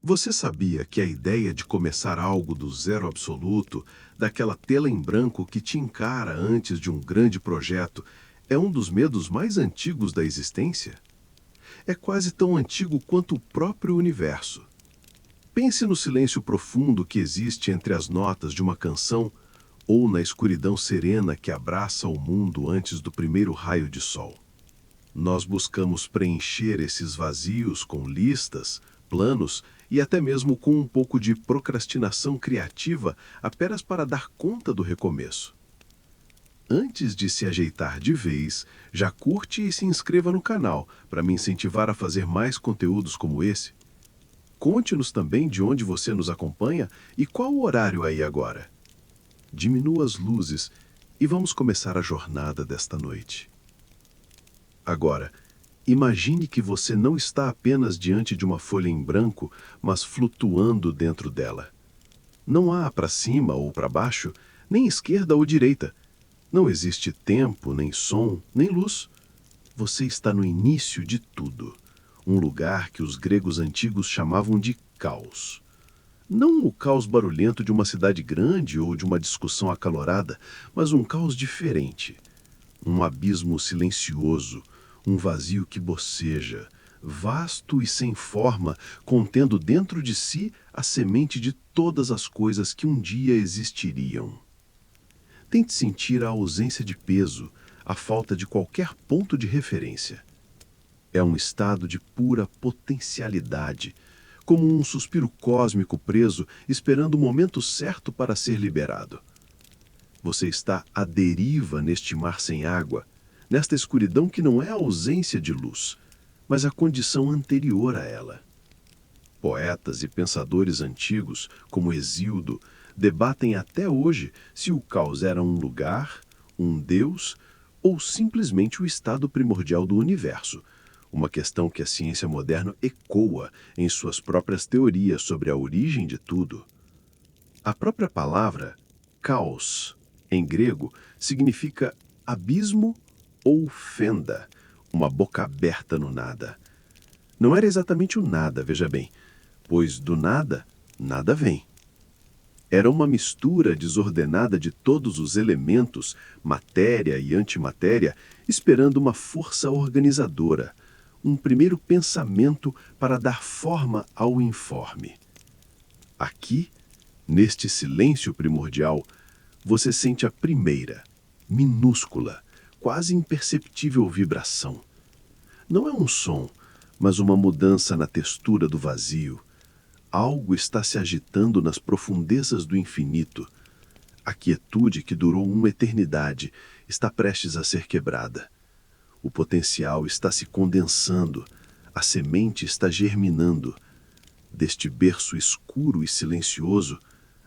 Você sabia que a ideia de começar algo do zero absoluto, daquela tela em branco que te encara antes de um grande projeto, é um dos medos mais antigos da existência? É quase tão antigo quanto o próprio universo. Pense no silêncio profundo que existe entre as notas de uma canção ou na escuridão serena que abraça o mundo antes do primeiro raio de sol. Nós buscamos preencher esses vazios com listas, planos e até mesmo com um pouco de procrastinação criativa apenas para dar conta do recomeço. Antes de se ajeitar de vez, já curte e se inscreva no canal para me incentivar a fazer mais conteúdos como esse. Conte-nos também de onde você nos acompanha e qual o horário aí agora. Diminua as luzes e vamos começar a jornada desta noite. Agora, imagine que você não está apenas diante de uma folha em branco, mas flutuando dentro dela. Não há para cima ou para baixo, nem esquerda ou direita. Não existe tempo, nem som, nem luz. Você está no início de tudo, um lugar que os gregos antigos chamavam de caos. Não o caos barulhento de uma cidade grande ou de uma discussão acalorada, mas um caos diferente. Um abismo silencioso, um vazio que boceja, vasto e sem forma, contendo dentro de si a semente de todas as coisas que um dia existiriam. Tente sentir a ausência de peso, a falta de qualquer ponto de referência. É um estado de pura potencialidade, como um suspiro cósmico preso esperando o momento certo para ser liberado. Você está à deriva neste mar sem água, nesta escuridão que não é a ausência de luz, mas a condição anterior a ela. Poetas e pensadores antigos, como Hesíodo, debatem até hoje se o caos era um lugar, um deus ou simplesmente o estado primordial do universo, uma questão que a ciência moderna ecoa em suas próprias teorias sobre a origem de tudo. A própria palavra caos, em grego, significa abismo ou fenda, uma boca aberta no nada. Não era exatamente o nada, veja bem, pois do nada, nada vem. Era uma mistura desordenada de todos os elementos, matéria e antimatéria, esperando uma força organizadora, um primeiro pensamento para dar forma ao informe. Aqui, neste silêncio primordial, você sente a primeira, minúscula, quase imperceptível vibração. Não é um som, mas uma mudança na textura do vazio. Algo está se agitando nas profundezas do infinito. A quietude que durou uma eternidade está prestes a ser quebrada. O potencial está se condensando, a semente está germinando. Deste berço escuro e silencioso,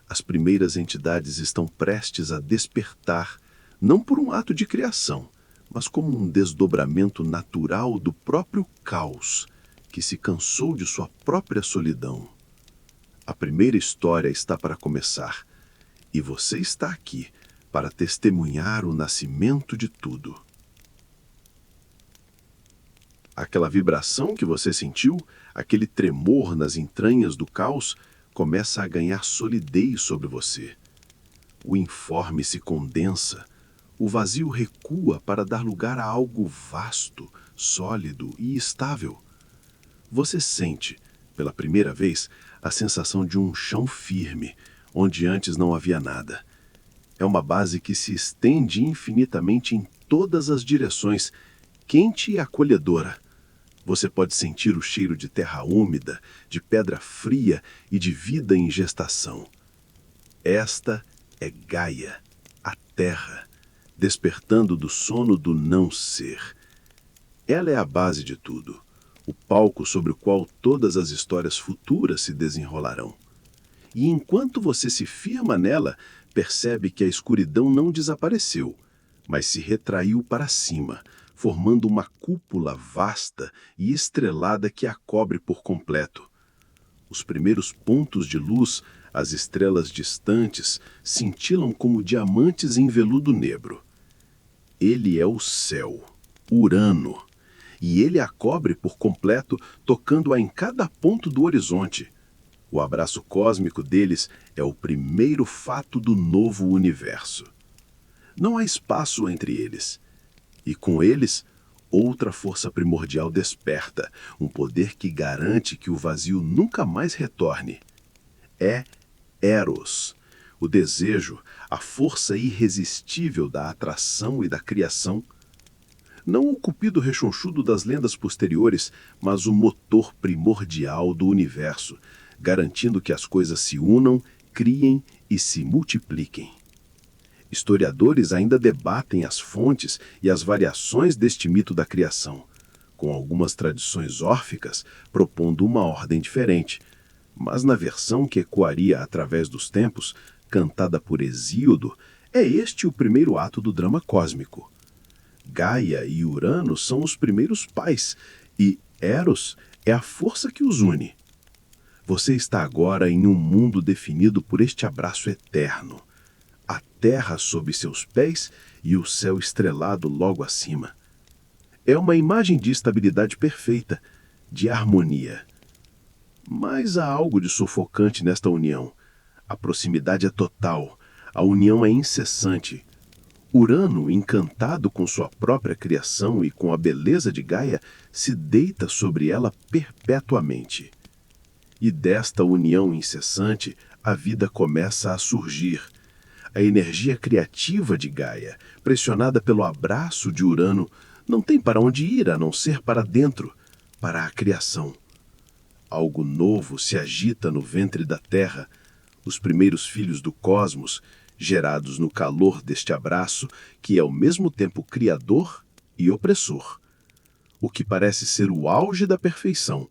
as primeiras entidades estão prestes a despertar, não por um ato de criação, mas como um desdobramento natural do próprio caos, que se cansou de sua própria solidão. A primeira história está para começar, e você está aqui para testemunhar o nascimento de tudo. Aquela vibração que você sentiu, aquele tremor nas entranhas do caos, começa a ganhar solidez sobre você. O informe se condensa, o vazio recua para dar lugar a algo vasto, sólido e estável. Você sente, pela primeira vez, a sensação de um chão firme, onde antes não havia nada. É uma base que se estende infinitamente em todas as direções, quente e acolhedora. Você pode sentir o cheiro de terra úmida, de pedra fria e de vida em gestação. Esta é Gaia, a Terra, despertando do sono do não ser. Ela é a base de tudo, o palco sobre o qual todas as histórias futuras se desenrolarão. E enquanto você se firma nela, percebe que a escuridão não desapareceu, mas se retraiu para cima, formando uma cúpula vasta e estrelada que a cobre por completo. Os primeiros pontos de luz, as estrelas distantes, cintilam como diamantes em veludo negro. Ele é o céu, Urano, e ele a cobre por completo, tocando-a em cada ponto do horizonte. O abraço cósmico deles é o primeiro fato do novo universo. Não há espaço entre eles. E com eles, outra força primordial desperta, um poder que garante que o vazio nunca mais retorne. É Eros, o desejo, a força irresistível da atração e da criação. Não o cupido rechonchudo das lendas posteriores, mas o motor primordial do universo, garantindo que as coisas se unam, criem e se multipliquem. Historiadores ainda debatem as fontes e as variações deste mito da criação, com algumas tradições órficas propondo uma ordem diferente, mas na versão que ecoaria através dos tempos, cantada por Hesíodo, é este o primeiro ato do drama cósmico. Gaia e Urano são os primeiros pais, e Eros é a força que os une. Você está agora em um mundo definido por este abraço eterno. A terra sob seus pés e o céu estrelado logo acima. É uma imagem de estabilidade perfeita, de harmonia. Mas há algo de sufocante nesta união. A proximidade é total, a união é incessante. Urano, encantado com sua própria criação e com a beleza de Gaia, se deita sobre ela perpetuamente. E desta união incessante, a vida começa a surgir. A energia criativa de Gaia, pressionada pelo abraço de Urano, não tem para onde ir a não ser para dentro, para a criação. Algo novo se agita no ventre da Terra, os primeiros filhos do cosmos, gerados no calor deste abraço, que é ao mesmo tempo criador e opressor. O que parece ser o auge da perfeição,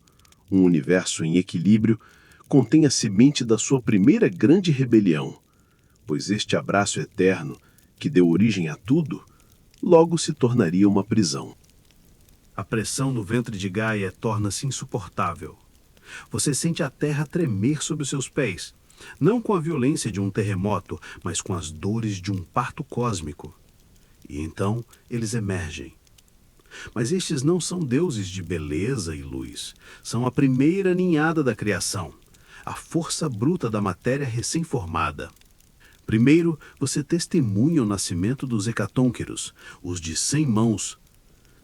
um universo em equilíbrio, contém a semente da sua primeira grande rebelião, pois este abraço eterno, que deu origem a tudo, logo se tornaria uma prisão. A pressão no ventre de Gaia torna-se insuportável. Você sente a terra tremer sob os seus pés, não com a violência de um terremoto, mas com as dores de um parto cósmico. E então eles emergem. Mas estes não são deuses de beleza e luz, são a primeira ninhada da criação, a força bruta da matéria recém-formada. Primeiro, você testemunha o nascimento dos hecatônqueros, os de 100 mãos.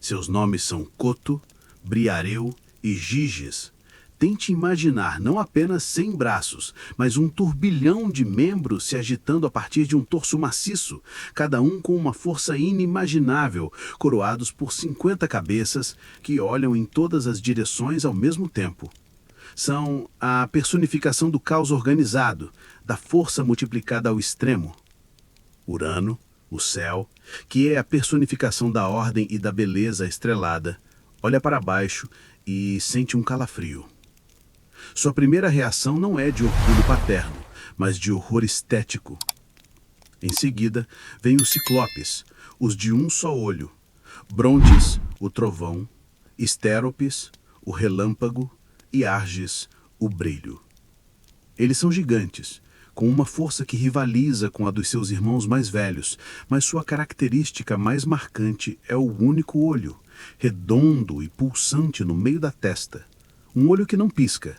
Seus nomes são Coto, Briareu e Giges. Tente imaginar não apenas 100 braços, mas um turbilhão de membros se agitando a partir de um torso maciço, cada um com uma força inimaginável, coroados por 50 cabeças que olham em todas as direções ao mesmo tempo. São a personificação do caos organizado, da força multiplicada ao extremo. Urano, o céu, que é a personificação da ordem e da beleza estrelada, olha para baixo e sente um calafrio. Sua primeira reação não é de orgulho paterno, mas de horror estético. Em seguida, vem os ciclopes, os de um só olho, Brontes, o trovão, Estéropes, o relâmpago, e Arges, o brilho. Eles são gigantes, com uma força que rivaliza com a dos seus irmãos mais velhos, mas sua característica mais marcante é o único olho, redondo e pulsante no meio da testa, um olho que não pisca,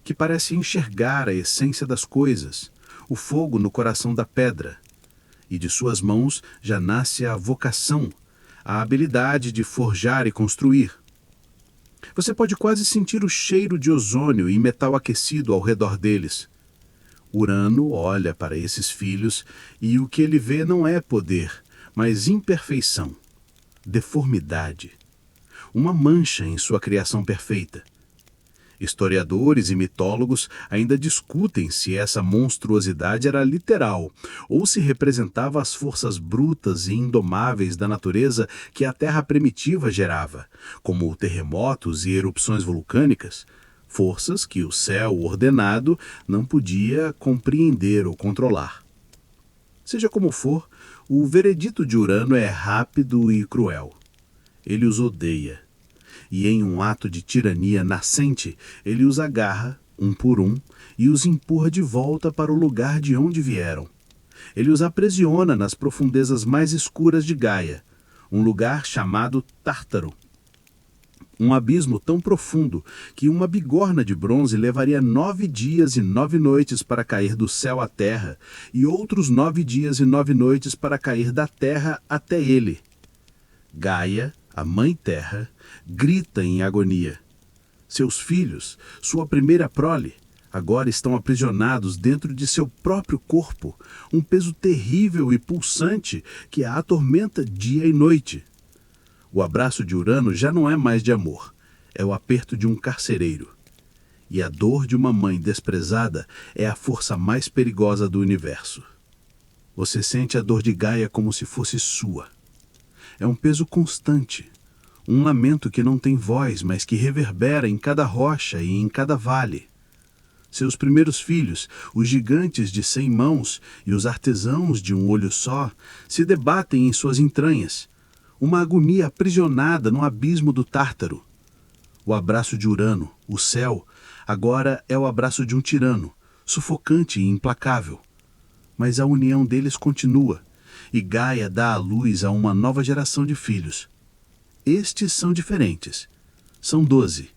que parece enxergar a essência das coisas, o fogo no coração da pedra, e de suas mãos já nasce a vocação, a habilidade de forjar e construir. Você pode quase sentir o cheiro de ozônio e metal aquecido ao redor deles. Urano olha para esses filhos e o que ele vê não é poder, mas imperfeição, deformidade, uma mancha em sua criação perfeita. Historiadores e mitólogos ainda discutem se essa monstruosidade era literal ou se representava as forças brutas e indomáveis da natureza que a Terra primitiva gerava, como terremotos e erupções vulcânicas, forças que o céu ordenado não podia compreender ou controlar. Seja como for, o veredito de Urano é rápido e cruel. Ele os odeia. E em um ato de tirania nascente, ele os agarra, um por um, e os empurra de volta para o lugar de onde vieram. Ele os aprisiona nas profundezas mais escuras de Gaia, um lugar chamado Tártaro. Um abismo tão profundo que uma bigorna de bronze levaria 9 dias e 9 noites para cair do céu à terra, e outros 9 dias e 9 noites para cair da terra até ele. Gaia, a mãe terra, grita em agonia. Seus filhos, sua primeira prole, agora estão aprisionados dentro de seu próprio corpo, um peso terrível e pulsante que a atormenta dia e noite. O abraço de Urano já não é mais de amor, é o aperto de um carcereiro. E a dor de uma mãe desprezada é a força mais perigosa do universo. Você sente a dor de Gaia como se fosse sua. É um peso constante, um lamento que não tem voz, mas que reverbera em cada rocha e em cada vale. Seus primeiros filhos, os gigantes de 100 mãos e os artesãos de um olho só, se debatem em suas entranhas, uma agonia aprisionada no abismo do Tártaro. O abraço de Urano, o céu, agora é o abraço de um tirano, sufocante e implacável. Mas a união deles continua, e Gaia dá à luz a uma nova geração de filhos. Estes são diferentes. São 12,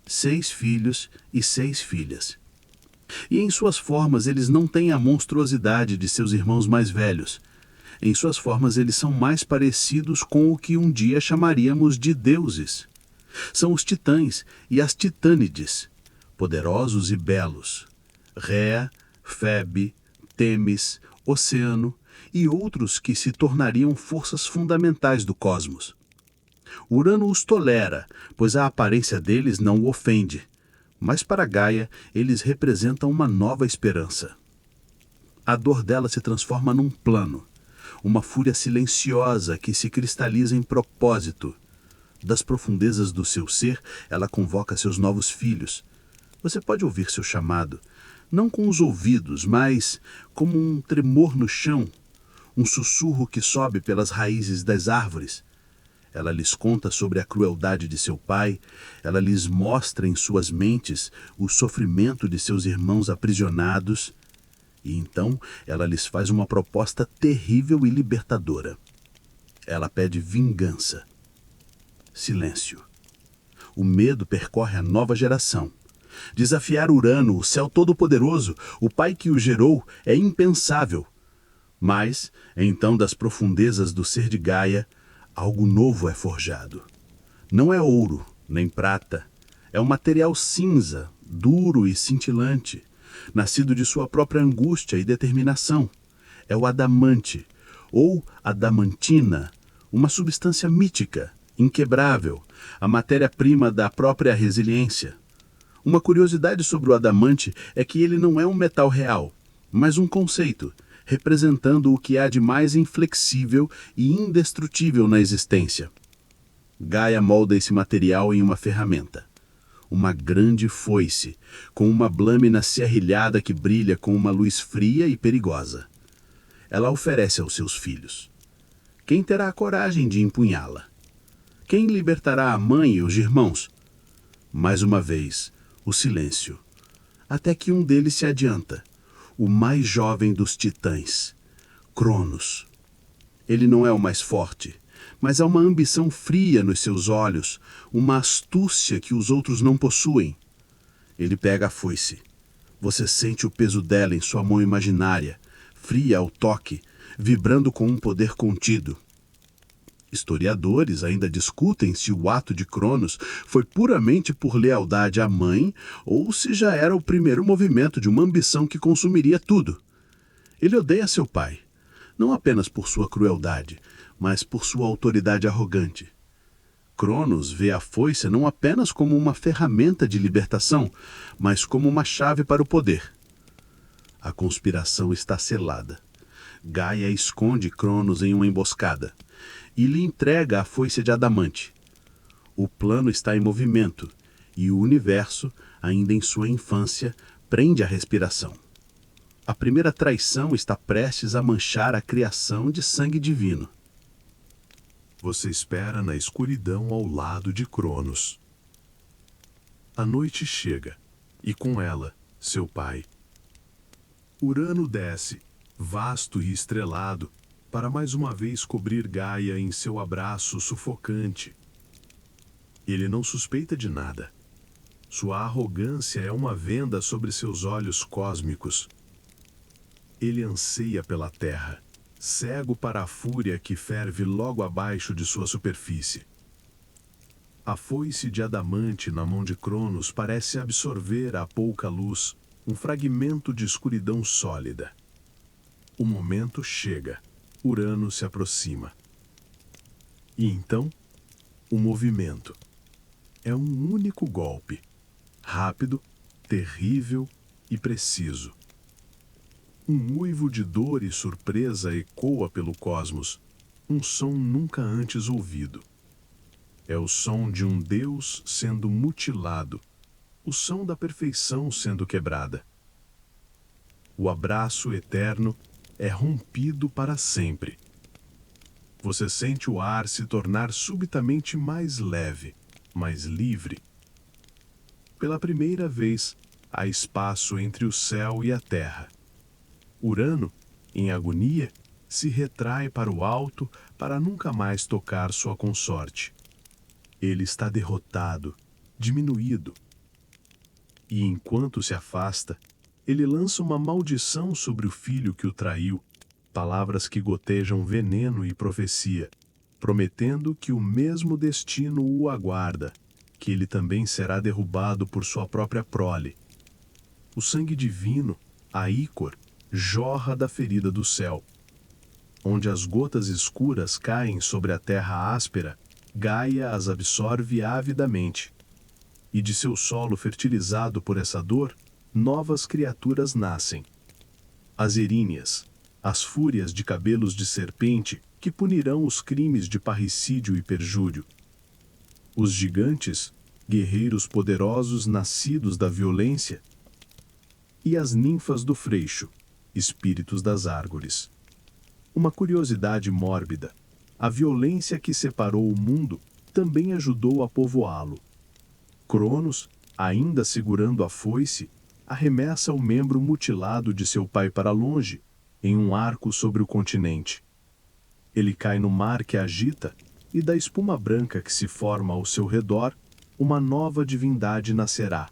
6 filhos e 6 filhas. E em suas formas eles não têm a monstruosidade de seus irmãos mais velhos. Em suas formas eles são mais parecidos com o que um dia chamaríamos de deuses. São os titãs e as titânides, poderosos e belos. Réa, Febe, Temis, Oceano e outros que se tornariam forças fundamentais do cosmos. Urano os tolera, pois a aparência deles não o ofende. Mas para Gaia, eles representam uma nova esperança. A dor dela se transforma num plano, uma fúria silenciosa que se cristaliza em propósito. Das profundezas do seu ser, ela convoca seus novos filhos. Você pode ouvir seu chamado, não com os ouvidos, mas como um tremor no chão, um sussurro que sobe pelas raízes das árvores. Ela lhes conta sobre a crueldade de seu pai, ela lhes mostra em suas mentes o sofrimento de seus irmãos aprisionados, e então ela lhes faz uma proposta terrível e libertadora. Ela pede vingança. Silêncio. O medo percorre a nova geração. Desafiar Urano, o céu todo-poderoso, o pai que o gerou, é impensável. Mas, então, das profundezas do ser de Gaia, algo novo é forjado. Não é ouro, nem prata. É um material cinza, duro e cintilante, nascido de sua própria angústia e determinação. É o adamante, ou adamantina, uma substância mítica, inquebrável, a matéria-prima da própria resiliência. Uma curiosidade sobre o adamante é que ele não é um metal real, mas um conceito, representando o que há de mais inflexível e indestrutível na existência. Gaia molda esse material em uma ferramenta. Uma grande foice, com uma lâmina serrilhada que brilha com uma luz fria e perigosa. Ela oferece aos seus filhos. Quem terá a coragem de empunhá-la? Quem libertará a mãe e os irmãos? Mais uma vez, o silêncio. Até que um deles se adianta, o mais jovem dos titãs, Cronos. Ele não é o mais forte, mas há uma ambição fria nos seus olhos, uma astúcia que os outros não possuem. Ele pega a foice. Você sente o peso dela em sua mão imaginária, fria ao toque, vibrando com um poder contido. Historiadores ainda discutem se o ato de Cronos foi puramente por lealdade à mãe ou se já era o primeiro movimento de uma ambição que consumiria tudo. Ele odeia seu pai, não apenas por sua crueldade, mas por sua autoridade arrogante. Cronos vê a foice não apenas como uma ferramenta de libertação, mas como uma chave para o poder. A conspiração está selada. Gaia esconde Cronos em uma emboscada e lhe entrega a foice de adamante. O plano está em movimento e o universo, ainda em sua infância, prende a respiração. A primeira traição está prestes a manchar a criação de sangue divino. Você espera na escuridão ao lado de Cronos. A noite chega, e com ela, seu pai. Urano desce, vasto e estrelado, para mais uma vez cobrir Gaia em seu abraço sufocante. Ele não suspeita de nada. Sua arrogância é uma venda sobre seus olhos cósmicos. Ele anseia pela terra, cego para a fúria que ferve logo abaixo de sua superfície. A foice de adamante na mão de Cronos parece absorver a pouca luz, um fragmento de escuridão sólida. O momento chega. Urano se aproxima. E então, o movimento. É um único golpe. Rápido, terrível e preciso. Um uivo de dor e surpresa ecoa pelo cosmos, um som nunca antes ouvido. É o som de um Deus sendo mutilado, o som da perfeição sendo quebrada. O abraço eterno é rompido para sempre. Você sente o ar se tornar subitamente mais leve, mais livre. Pela primeira vez, há espaço entre o céu e a terra. Urano, em agonia, se retrai para o alto para nunca mais tocar sua consorte. Ele está derrotado, diminuído. E enquanto se afasta, ele lança uma maldição sobre o filho que o traiu, palavras que gotejam veneno e profecia, prometendo que o mesmo destino o aguarda, que ele também será derrubado por sua própria prole. O sangue divino, a ícor, jorra da ferida do céu. Onde as gotas escuras caem sobre a terra áspera, Gaia as absorve avidamente. E de seu solo fertilizado por essa dor, novas criaturas nascem. As eríneas, as fúrias de cabelos de serpente que punirão os crimes de parricídio e perjúrio. Os gigantes, guerreiros poderosos nascidos da violência. E as ninfas do freixo, espíritos das árvores. Uma curiosidade mórbida. A violência que separou o mundo também ajudou a povoá-lo. Cronos, ainda segurando a foice, arremessa o membro mutilado de seu pai para longe, em um arco sobre o continente. Ele cai no mar que agita, e da espuma branca que se forma ao seu redor, uma nova divindade nascerá.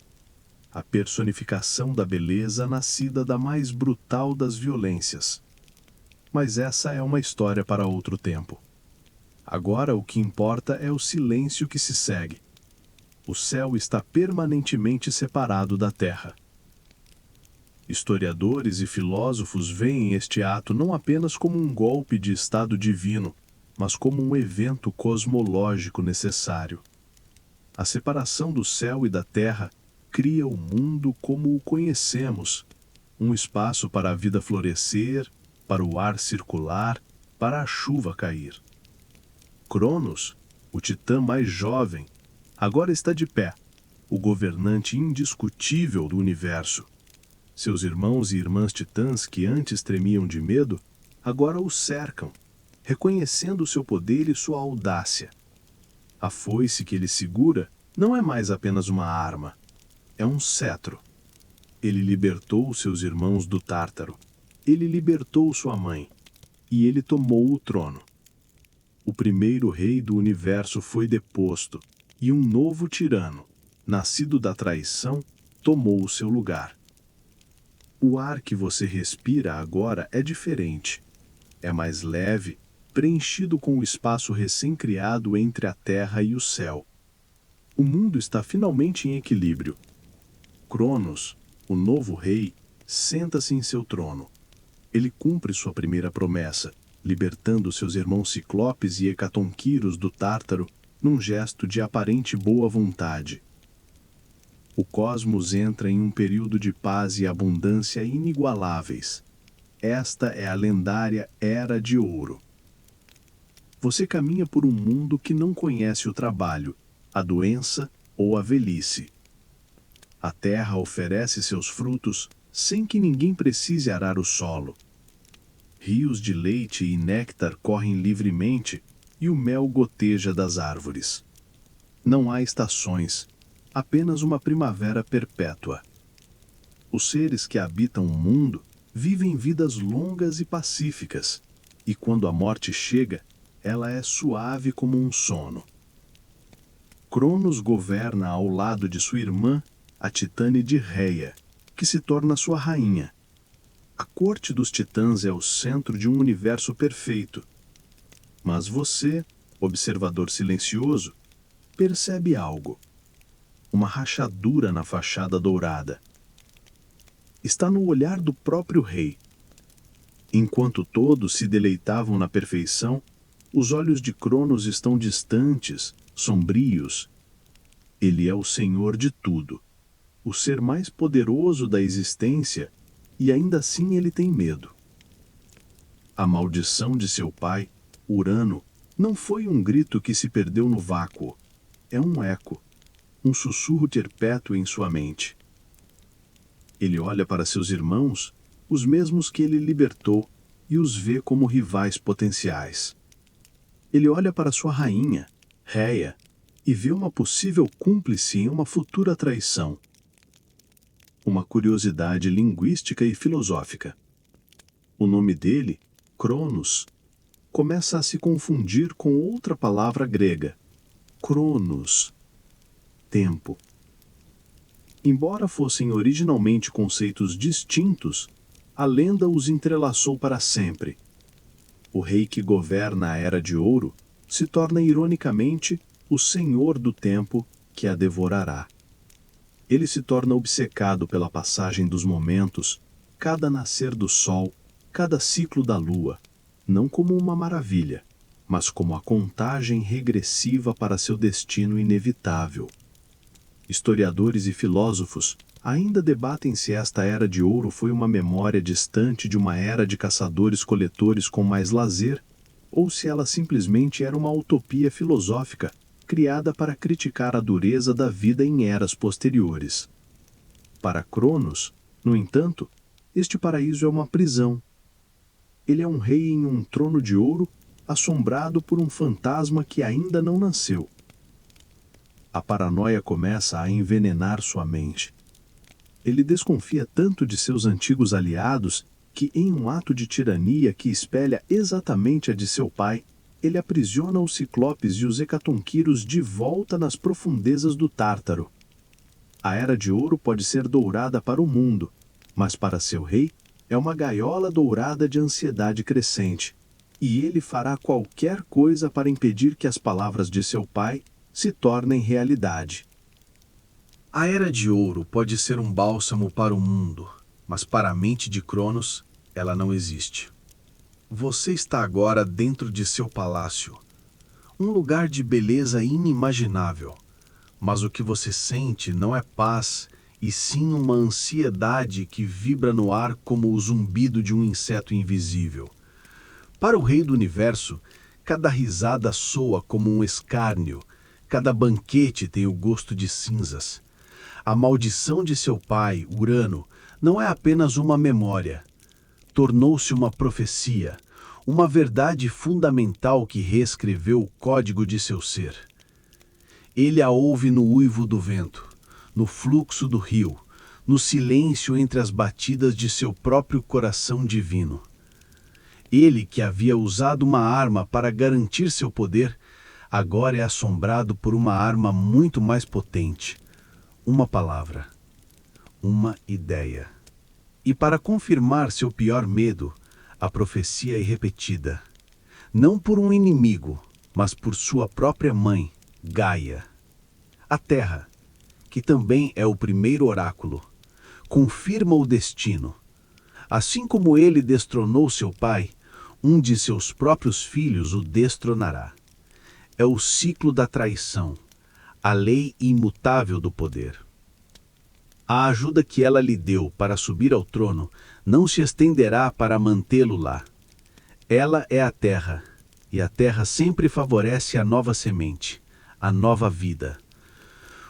A personificação da beleza nascida da mais brutal das violências. Mas essa é uma história para outro tempo. Agora o que importa é o silêncio que se segue. O céu está permanentemente separado da terra. Historiadores e filósofos veem este ato não apenas como um golpe de estado divino, mas como um evento cosmológico necessário. A separação do céu e da terra cria o mundo como o conhecemos, um espaço para a vida florescer, para o ar circular, para a chuva cair. Cronos, o titã mais jovem, agora está de pé, o governante indiscutível do universo. Seus irmãos e irmãs titãs que antes tremiam de medo, agora o cercam, reconhecendo seu poder e sua audácia. A foice que ele segura não é mais apenas uma arma, é um cetro. Ele libertou seus irmãos do Tártaro, ele libertou sua mãe, e ele tomou o trono. O primeiro rei do universo foi deposto, e um novo tirano, nascido da traição, tomou o seu lugar. O ar que você respira agora é diferente. É mais leve, preenchido com o espaço recém-criado entre a terra e o céu. O mundo está finalmente em equilíbrio. Cronos, o novo rei, senta-se em seu trono. Ele cumpre sua primeira promessa, libertando seus irmãos Ciclopes e Hecatonquiros do Tártaro num gesto de aparente boa vontade. O cosmos entra em um período de paz e abundância inigualáveis. Esta é a lendária Era de Ouro. Você caminha por um mundo que não conhece o trabalho, a doença ou a velhice. A terra oferece seus frutos sem que ninguém precise arar o solo. Rios de leite e néctar correm livremente e o mel goteja das árvores. Não há estações, apenas uma primavera perpétua. Os seres que habitam o mundo vivem vidas longas e pacíficas, e quando a morte chega, ela é suave como um sono. Cronos governa ao lado de sua irmã, a Titânide Reia, que se torna sua rainha. A corte dos titãs é o centro de um universo perfeito. Mas você, observador silencioso, percebe algo. Uma rachadura na fachada dourada. Está no olhar do próprio rei. Enquanto todos se deleitavam na perfeição, os olhos de Cronos estão distantes, sombrios. Ele é o senhor de tudo, o ser mais poderoso da existência, e ainda assim ele tem medo. A maldição de seu pai, Urano, não foi um grito que se perdeu no vácuo. É um eco, um sussurro perpétuo em sua mente. Ele olha para seus irmãos, os mesmos que ele libertou, e os vê como rivais potenciais. Ele olha para sua rainha, Reia, e vê uma possível cúmplice em uma futura traição. Uma curiosidade linguística e filosófica. O nome dele, Cronos, começa a se confundir com outra palavra grega, Cronos, tempo. Embora fossem originalmente conceitos distintos, a lenda os entrelaçou para sempre. O rei que governa a Era de Ouro se torna ironicamente o senhor do tempo que a devorará. Ele se torna obcecado pela passagem dos momentos, cada nascer do sol, cada ciclo da lua, não como uma maravilha, mas como a contagem regressiva para seu destino inevitável. Historiadores e filósofos ainda debatem se esta Era de Ouro foi uma memória distante de uma era de caçadores-coletores com mais lazer, ou se ela simplesmente era uma utopia filosófica criada para criticar a dureza da vida em eras posteriores. Para Cronos, no entanto, este paraíso é uma prisão. Ele é um rei em um trono de ouro, assombrado por um fantasma que ainda não nasceu. A paranoia começa a envenenar sua mente. Ele desconfia tanto de seus antigos aliados que, em um ato de tirania que espelha exatamente a de seu pai, ele aprisiona os Ciclopes e os Hecatonquiros de volta nas profundezas do Tártaro. A Era de Ouro pode ser dourada para o mundo, mas para seu rei é uma gaiola dourada de ansiedade crescente, e ele fará qualquer coisa para impedir que as palavras de seu pai se tornem realidade. A Era de Ouro pode ser um bálsamo para o mundo, mas para a mente de Cronos, ela não existe. Você está agora dentro de seu palácio, um lugar de beleza inimaginável, mas o que você sente não é paz, e sim uma ansiedade que vibra no ar como o zumbido de um inseto invisível. Para o rei do universo, cada risada soa como um escárnio, cada banquete tem o gosto de cinzas. A maldição de seu pai, Urano, não é apenas uma memória. Tornou-se uma profecia, uma verdade fundamental que reescreveu o código de seu ser. Ele a ouve no uivo do vento, no fluxo do rio, no silêncio entre as batidas de seu próprio coração divino. Ele, que havia usado uma arma para garantir seu poder, agora é assombrado por uma arma muito mais potente. Uma palavra, uma ideia. E para confirmar seu pior medo, a profecia é repetida, não por um inimigo, mas por sua própria mãe, Gaia. A Terra, que também é o primeiro oráculo, confirma o destino. Assim como ele destronou seu pai, um de seus próprios filhos o destronará. É o ciclo da traição, a lei imutável do poder. A ajuda que ela lhe deu para subir ao trono não se estenderá para mantê-lo lá. Ela é a terra, e a terra sempre favorece a nova semente, a nova vida.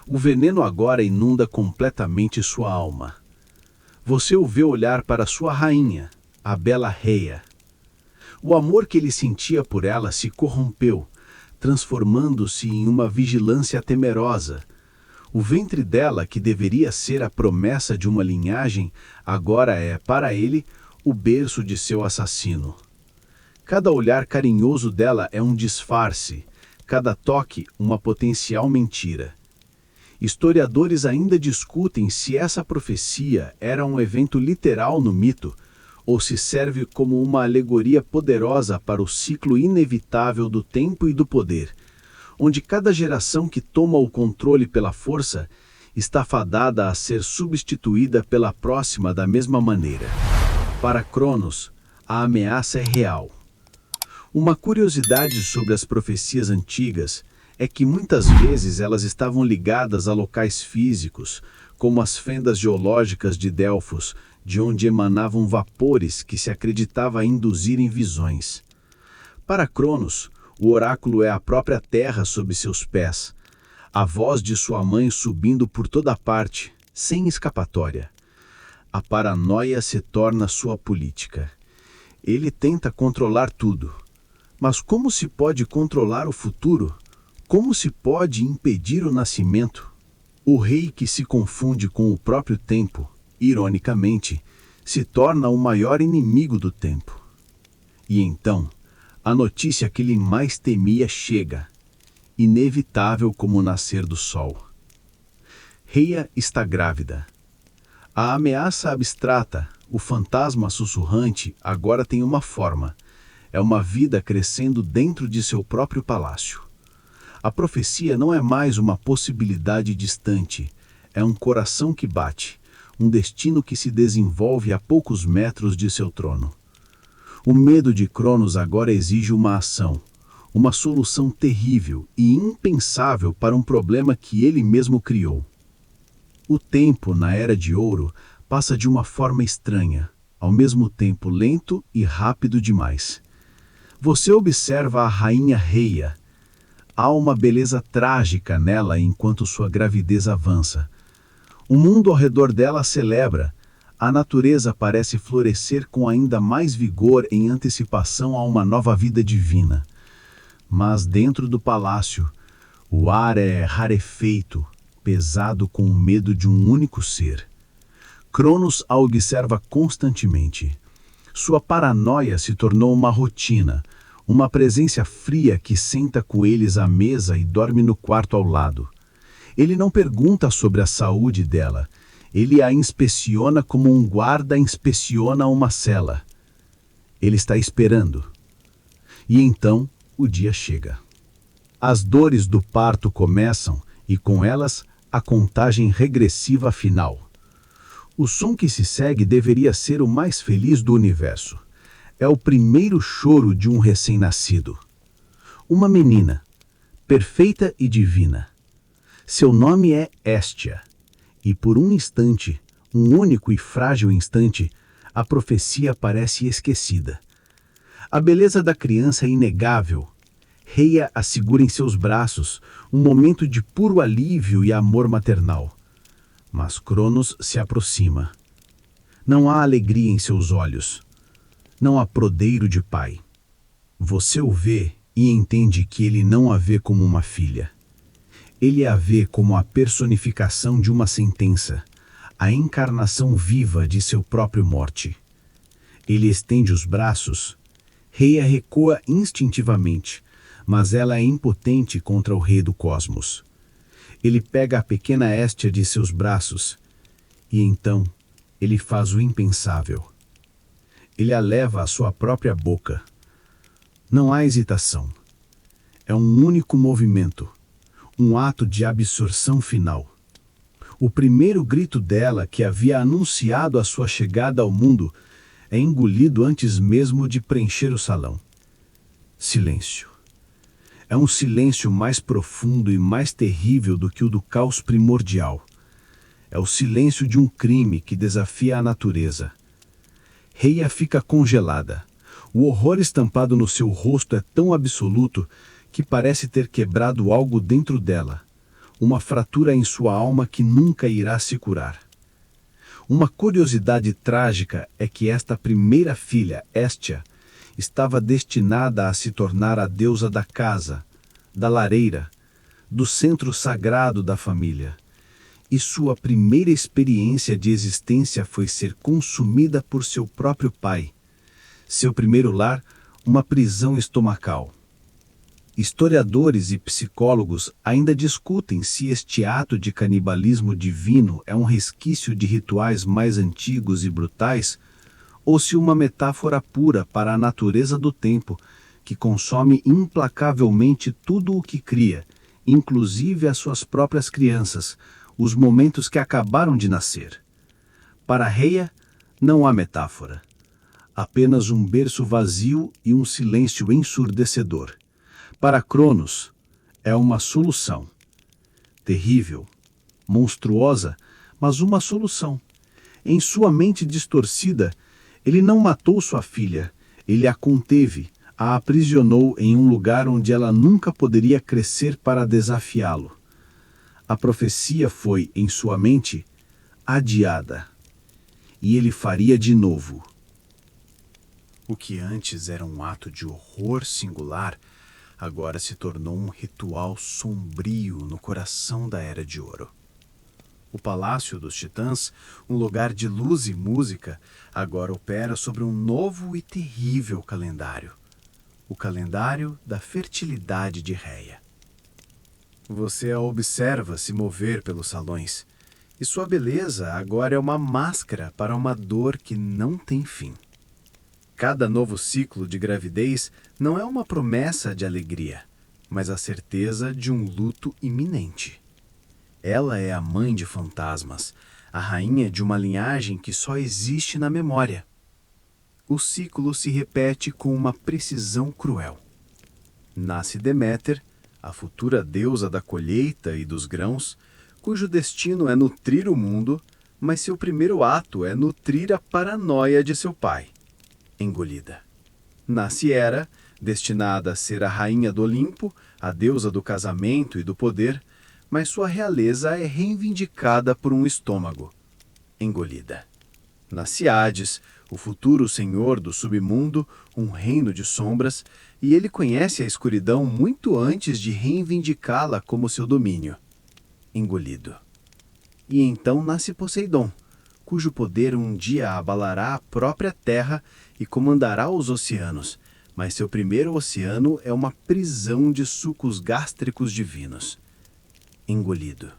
O veneno agora inunda completamente sua alma. Você o vê olhar para sua rainha, a bela Reia. O amor que ele sentia por ela se corrompeu, transformando-se em uma vigilância temerosa. O ventre dela, que deveria ser a promessa de uma linhagem, agora é, para ele, o berço de seu assassino. Cada olhar carinhoso dela é um disfarce, cada toque uma potencial mentira. Historiadores ainda discutem se essa profecia era um evento literal no mito ou se serve como uma alegoria poderosa para o ciclo inevitável do tempo e do poder, onde cada geração que toma o controle pela força está fadada a ser substituída pela próxima da mesma maneira. Para Cronos, a ameaça é real. Uma curiosidade sobre as profecias antigas é que muitas vezes elas estavam ligadas a locais físicos, como as fendas geológicas de Delfos, de onde emanavam vapores que se acreditava induzirem visões. Para Cronos, o oráculo é a própria terra sob seus pés, a voz de sua mãe subindo por toda parte, sem escapatória. A paranoia se torna sua política. Ele tenta controlar tudo. Mas como se pode controlar o futuro? Como se pode impedir o nascimento? O rei que se confunde com o próprio tempo, ironicamente, se torna o maior inimigo do tempo. E então, a notícia que ele mais temia chega, inevitável como o nascer do sol. Reia está grávida. A ameaça abstrata, o fantasma sussurrante, agora tem uma forma. É uma vida crescendo dentro de seu próprio palácio. A profecia não é mais uma possibilidade distante, é um coração que bate, um destino que se desenvolve a poucos metros de seu trono. O medo de Cronos agora exige uma ação, uma solução terrível e impensável para um problema que ele mesmo criou. O tempo, na Era de Ouro, passa de uma forma estranha, ao mesmo tempo lento e rápido demais. Você observa a rainha Reia. Há uma beleza trágica nela enquanto sua gravidez avança. O mundo ao redor dela celebra. A natureza parece florescer com ainda mais vigor em antecipação a uma nova vida divina. Mas dentro do palácio, o ar é rarefeito, pesado com o medo de um único ser. Cronos a observa constantemente. Sua paranoia se tornou uma rotina, uma presença fria que senta com eles à mesa e dorme no quarto ao lado. Ele não pergunta sobre a saúde dela, ele a inspeciona como um guarda inspeciona uma cela. Ele está esperando. E então o dia chega. As dores do parto começam e com elas a contagem regressiva final. O som que se segue deveria ser o mais feliz do universo. É o primeiro choro de um recém-nascido. Uma menina, perfeita e divina. Seu nome é Hestia. E por um instante, um único e frágil instante, a profecia parece esquecida. A beleza da criança é inegável. Reia a segura em seus braços, um momento de puro alívio e amor maternal. Mas Cronos se aproxima. Não há alegria em seus olhos. Não há prodeiro de pai. Você o vê e entende que ele não a vê como uma filha. Ele a vê como a personificação de uma sentença, a encarnação viva de seu próprio morte. Ele estende os braços. Reia recua instintivamente, mas ela é impotente contra o rei do cosmos. Ele pega a pequena Hestia de seus braços, e então ele faz o impensável. Ele a leva à sua própria boca. Não há hesitação. É um único movimento, um ato de absorção final. O primeiro grito dela, que havia anunciado a sua chegada ao mundo, é engolido antes mesmo de preencher o salão. Silêncio. É um silêncio mais profundo e mais terrível do que o do caos primordial. É o silêncio de um crime que desafia a natureza. Reia fica congelada. O horror estampado no seu rosto é tão absoluto que parece ter quebrado algo dentro dela. Uma fratura em sua alma que nunca irá se curar. Uma curiosidade trágica é que esta primeira filha, Hestia, estava destinada a se tornar a deusa da casa, da lareira, do centro sagrado da família. E sua primeira experiência de existência foi ser consumida por seu próprio pai. Seu primeiro lar, uma prisão estomacal. Historiadores e psicólogos ainda discutem se este ato de canibalismo divino é um resquício de rituais mais antigos e brutais ou se uma metáfora pura para a natureza do tempo que consome implacavelmente tudo o que cria, inclusive as suas próprias crianças, os momentos que acabaram de nascer. Para Rhea, não há metáfora. Apenas um berço vazio e um silêncio ensurdecedor. Para Cronos, é uma solução. Terrível, monstruosa, mas uma solução. Em sua mente distorcida, ele não matou sua filha, ele a conteve, a aprisionou em um lugar onde ela nunca poderia crescer para desafiá-lo. A profecia foi, em sua mente, adiada. E ele faria de novo. O que antes era um ato de horror singular, agora se tornou um ritual sombrio no coração da Era de Ouro. O Palácio dos Titãs, um lugar de luz e música, agora opera sobre um novo e terrível calendário. O calendário da fertilidade de Rhea. Você a observa se mover pelos salões, e sua beleza agora é uma máscara para uma dor que não tem fim. Cada novo ciclo de gravidez não é uma promessa de alegria, mas a certeza de um luto iminente. Ela é a mãe de fantasmas, a rainha de uma linhagem que só existe na memória. O ciclo se repete com uma precisão cruel. Nasce Deméter, a futura deusa da colheita e dos grãos, cujo destino é nutrir o mundo, mas seu primeiro ato é nutrir a paranoia de seu pai. Engolida. Nasce Hera, destinada a ser a rainha do Olimpo, a deusa do casamento e do poder, mas sua realeza é reivindicada por um estômago. Engolida. Nasce Hades, o futuro senhor do submundo, um reino de sombras, e ele conhece a escuridão muito antes de reivindicá-la como seu domínio. Engolido. E então nasce Poseidon, cujo poder um dia abalará a própria terra e comandará os oceanos, mas seu primeiro oceano é uma prisão de sucos gástricos divinos. Engolido.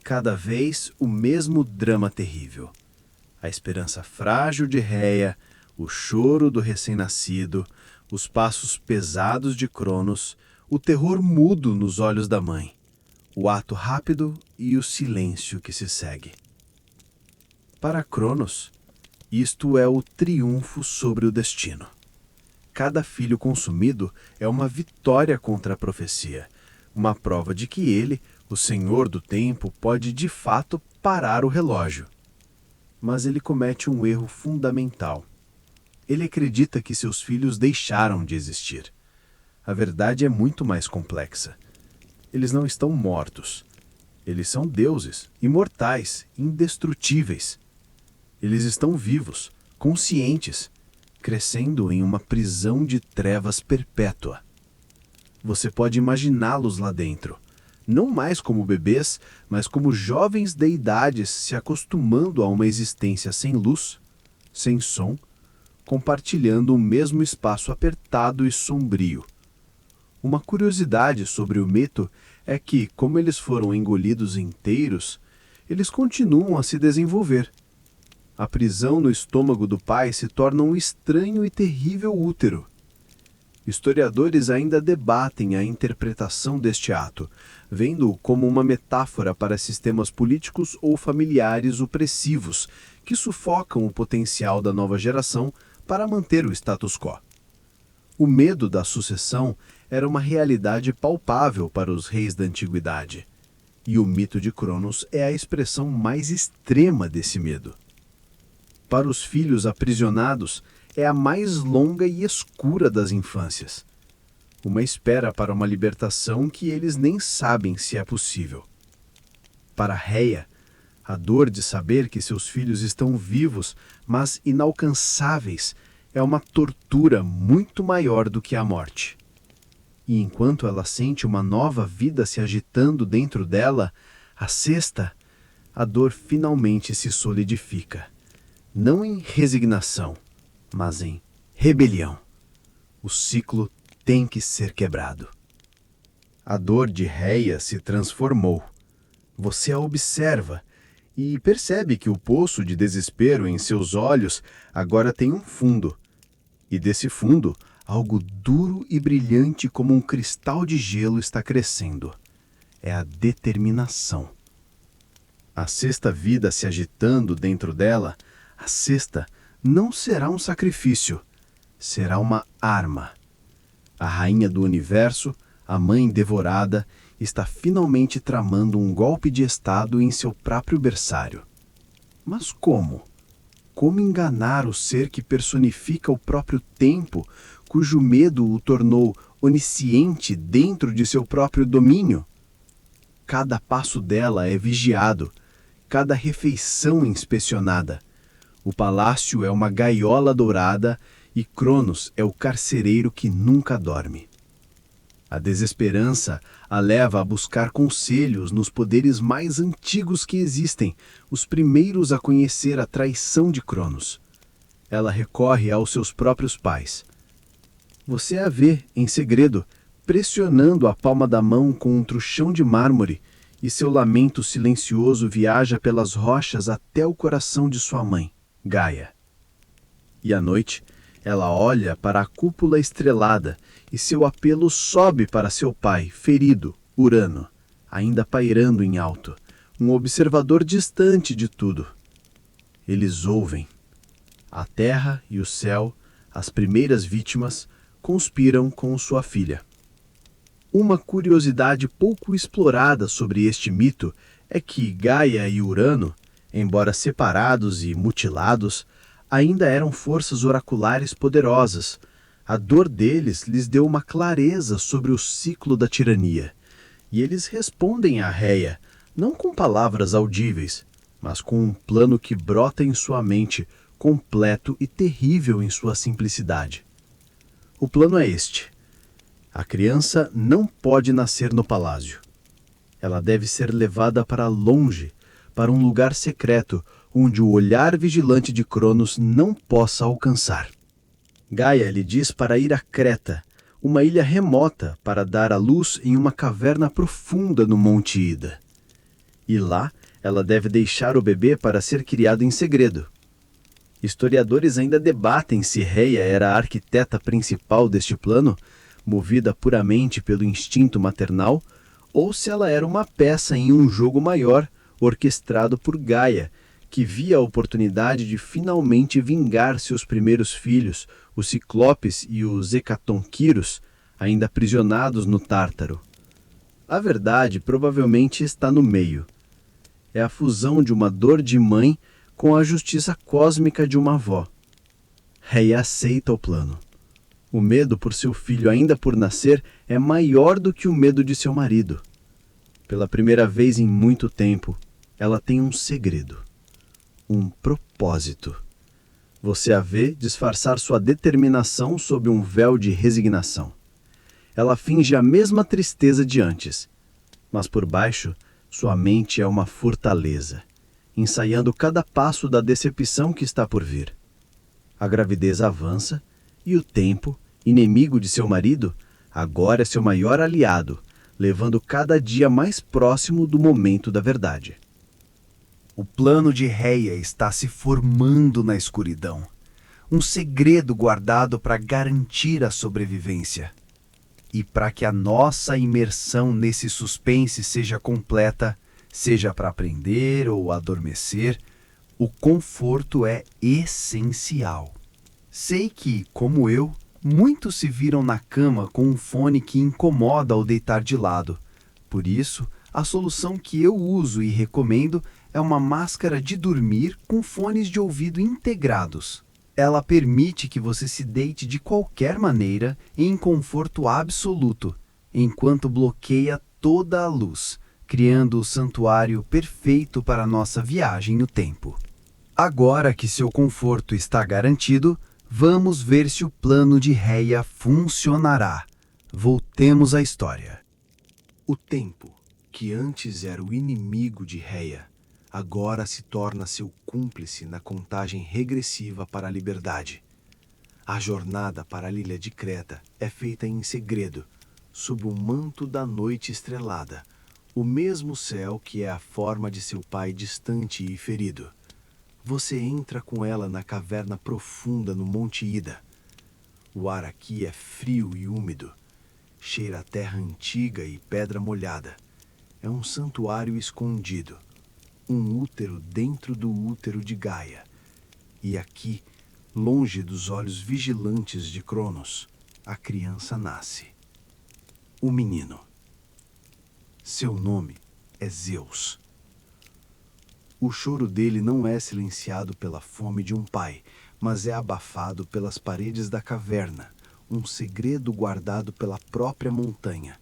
Cada vez o mesmo drama terrível. A esperança frágil de Rhea, o choro do recém-nascido, os passos pesados de Cronos, o terror mudo nos olhos da mãe, o ato rápido e o silêncio que se segue. Para Cronos, isto é o triunfo sobre o destino. Cada filho consumido é uma vitória contra a profecia, uma prova de que ele, o Senhor do Tempo, pode de fato parar o relógio. Mas ele comete um erro fundamental. Ele acredita que seus filhos deixaram de existir. A verdade é muito mais complexa. Eles não estão mortos. Eles são deuses, imortais, indestrutíveis. Eles estão vivos, conscientes, crescendo em uma prisão de trevas perpétua. Você pode imaginá-los lá dentro, não mais como bebês, mas como jovens deidades se acostumando a uma existência sem luz, sem som, compartilhando o mesmo espaço apertado e sombrio. Uma curiosidade sobre o mito é que, como eles foram engolidos inteiros, eles continuam a se desenvolver. A prisão no estômago do pai se torna um estranho e terrível útero. Historiadores ainda debatem a interpretação deste ato, vendo-o como uma metáfora para sistemas políticos ou familiares opressivos que sufocam o potencial da nova geração para manter o status quo. O medo da sucessão era uma realidade palpável para os reis da antiguidade, e o mito de Cronos é a expressão mais extrema desse medo. Para os filhos aprisionados, é a mais longa e escura das infâncias. Uma espera para uma libertação que eles nem sabem se é possível. Para Rhea, a dor de saber que seus filhos estão vivos, mas inalcançáveis, é uma tortura muito maior do que a morte. E enquanto ela sente uma nova vida se agitando dentro dela, a sexta, a dor finalmente se solidifica. Não em resignação, mas em rebelião. O ciclo tem que ser quebrado. A dor de Rhea se transformou. Você a observa e percebe que o poço de desespero em seus olhos agora tem um fundo. E desse fundo, algo duro e brilhante como um cristal de gelo está crescendo. É a determinação. A sexta vida se agitando dentro dela, a sexta não será um sacrifício, será uma arma. A rainha do universo, a mãe devorada, está finalmente tramando um golpe de estado em seu próprio berçário. Mas como? Como enganar o ser que personifica o próprio tempo, cujo medo o tornou onisciente dentro de seu próprio domínio? Cada passo dela é vigiado, cada refeição inspecionada. O palácio é uma gaiola dourada e Cronos é o carcereiro que nunca dorme. A desesperança a leva a buscar conselhos nos poderes mais antigos que existem, os primeiros a conhecer a traição de Cronos. Ela recorre aos seus próprios pais. Você a vê, em segredo, pressionando a palma da mão com um trouxão de mármore, e seu lamento silencioso viaja pelas rochas até o coração de sua mãe, Gaia. E à noite, ela olha para a cúpula estrelada e seu apelo sobe para seu pai, ferido, Urano, ainda pairando em alto, um observador distante de tudo. Eles ouvem. A terra e o céu, as primeiras vítimas, conspiram com sua filha. Uma curiosidade pouco explorada sobre este mito é que Gaia e Urano, embora separados e mutilados, ainda eram forças oraculares poderosas. A dor deles lhes deu uma clareza sobre o ciclo da tirania. E eles respondem a Rhea, não com palavras audíveis, mas com um plano que brota em sua mente, completo e terrível em sua simplicidade. O plano é este. A criança não pode nascer no palácio. Ela deve ser levada para longe, para um lugar secreto, onde o olhar vigilante de Cronos não possa alcançar. Gaia lhe diz para ir a Creta, uma ilha remota para dar à luz em uma caverna profunda no Monte Ida. E lá, ela deve deixar o bebê para ser criado em segredo. Historiadores ainda debatem se Rhea era a arquiteta principal deste plano, movida puramente pelo instinto maternal, ou se ela era uma peça em um jogo maior, orquestrado por Gaia, que via a oportunidade de finalmente vingar seus primeiros filhos, os Ciclopes e os Hecatonquiros, ainda aprisionados no Tártaro. A verdade provavelmente está no meio. É a fusão de uma dor de mãe com a justiça cósmica de uma avó. Rhea aceita o plano. O medo por seu filho ainda por nascer é maior do que o medo de seu marido. Pela primeira vez em muito tempo, ela tem um segredo. Um propósito. Você a vê disfarçar sua determinação sob um véu de resignação. Ela finge a mesma tristeza de antes, mas por baixo, sua mente é uma fortaleza, ensaiando cada passo da decepção que está por vir. A gravidez avança e o tempo, inimigo de seu marido, agora é seu maior aliado, levando cada dia mais próximo do momento da verdade. O plano de Rhea está se formando na escuridão. Um segredo guardado para garantir a sobrevivência. E para que a nossa imersão nesse suspense seja completa, seja para aprender ou adormecer, o conforto é essencial. Sei que, como eu, muitos se viram na cama com um fone que incomoda ao deitar de lado. Por isso, a solução que eu uso e recomendo é uma máscara de dormir com fones de ouvido integrados. Ela permite que você se deite de qualquer maneira em conforto absoluto, enquanto bloqueia toda a luz, criando o santuário perfeito para a nossa viagem no tempo. Agora que seu conforto está garantido, vamos ver se o plano de Rhea funcionará. Voltemos à história. O tempo, que antes era o inimigo de Rhea, agora se torna seu cúmplice na contagem regressiva para a liberdade. A jornada para a ilha de Creta é feita em segredo, sob o manto da noite estrelada, o mesmo céu que é a forma de seu pai distante e ferido. Você entra com ela na caverna profunda no Monte Ida. O ar aqui é frio e úmido, cheira a terra antiga e pedra molhada. É um santuário escondido, um útero dentro do útero de Gaia. E aqui, longe dos olhos vigilantes de Cronos, a criança nasce. O menino. Seu nome é Zeus. O choro dele não é silenciado pela fome de um pai, mas é abafado pelas paredes da caverna, um segredo guardado pela própria montanha.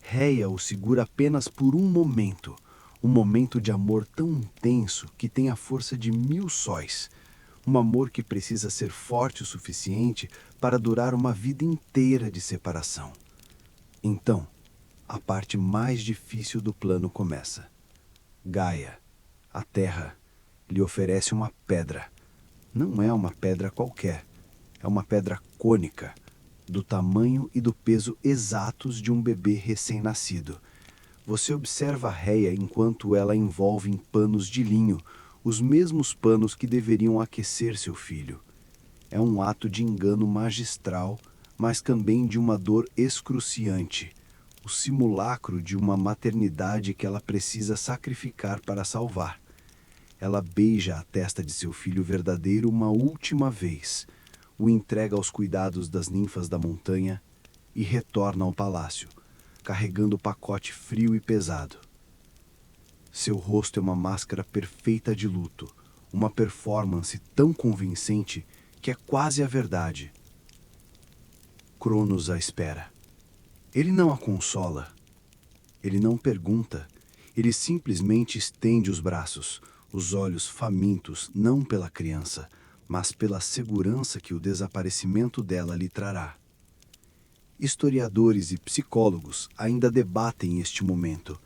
Reia o segura apenas por um momento de amor tão intenso que tem a força de 1000 sóis. Um amor que precisa ser forte o suficiente para durar uma vida inteira de separação. Então, a parte mais difícil do plano começa. Gaia, a terra, lhe oferece uma pedra. Não é uma pedra qualquer, é uma pedra cônica, do tamanho e do peso exatos de um bebê recém-nascido. Você observa Reia enquanto ela envolve em panos de linho, os mesmos panos que deveriam aquecer seu filho. É um ato de engano magistral, mas também de uma dor excruciante, o simulacro de uma maternidade que ela precisa sacrificar para salvar. Ela beija a testa de seu filho verdadeiro uma última vez, o entrega aos cuidados das ninfas da montanha e retorna ao palácio, carregando o pacote frio e pesado. Seu rosto é uma máscara perfeita de luto, uma performance tão convincente que é quase a verdade. Cronos a espera. Ele não a consola. Ele não pergunta. Ele simplesmente estende os braços, os olhos famintos não pela criança, mas pela segurança que o desaparecimento dela lhe trará. Historiadores e psicólogos ainda debatem este momento.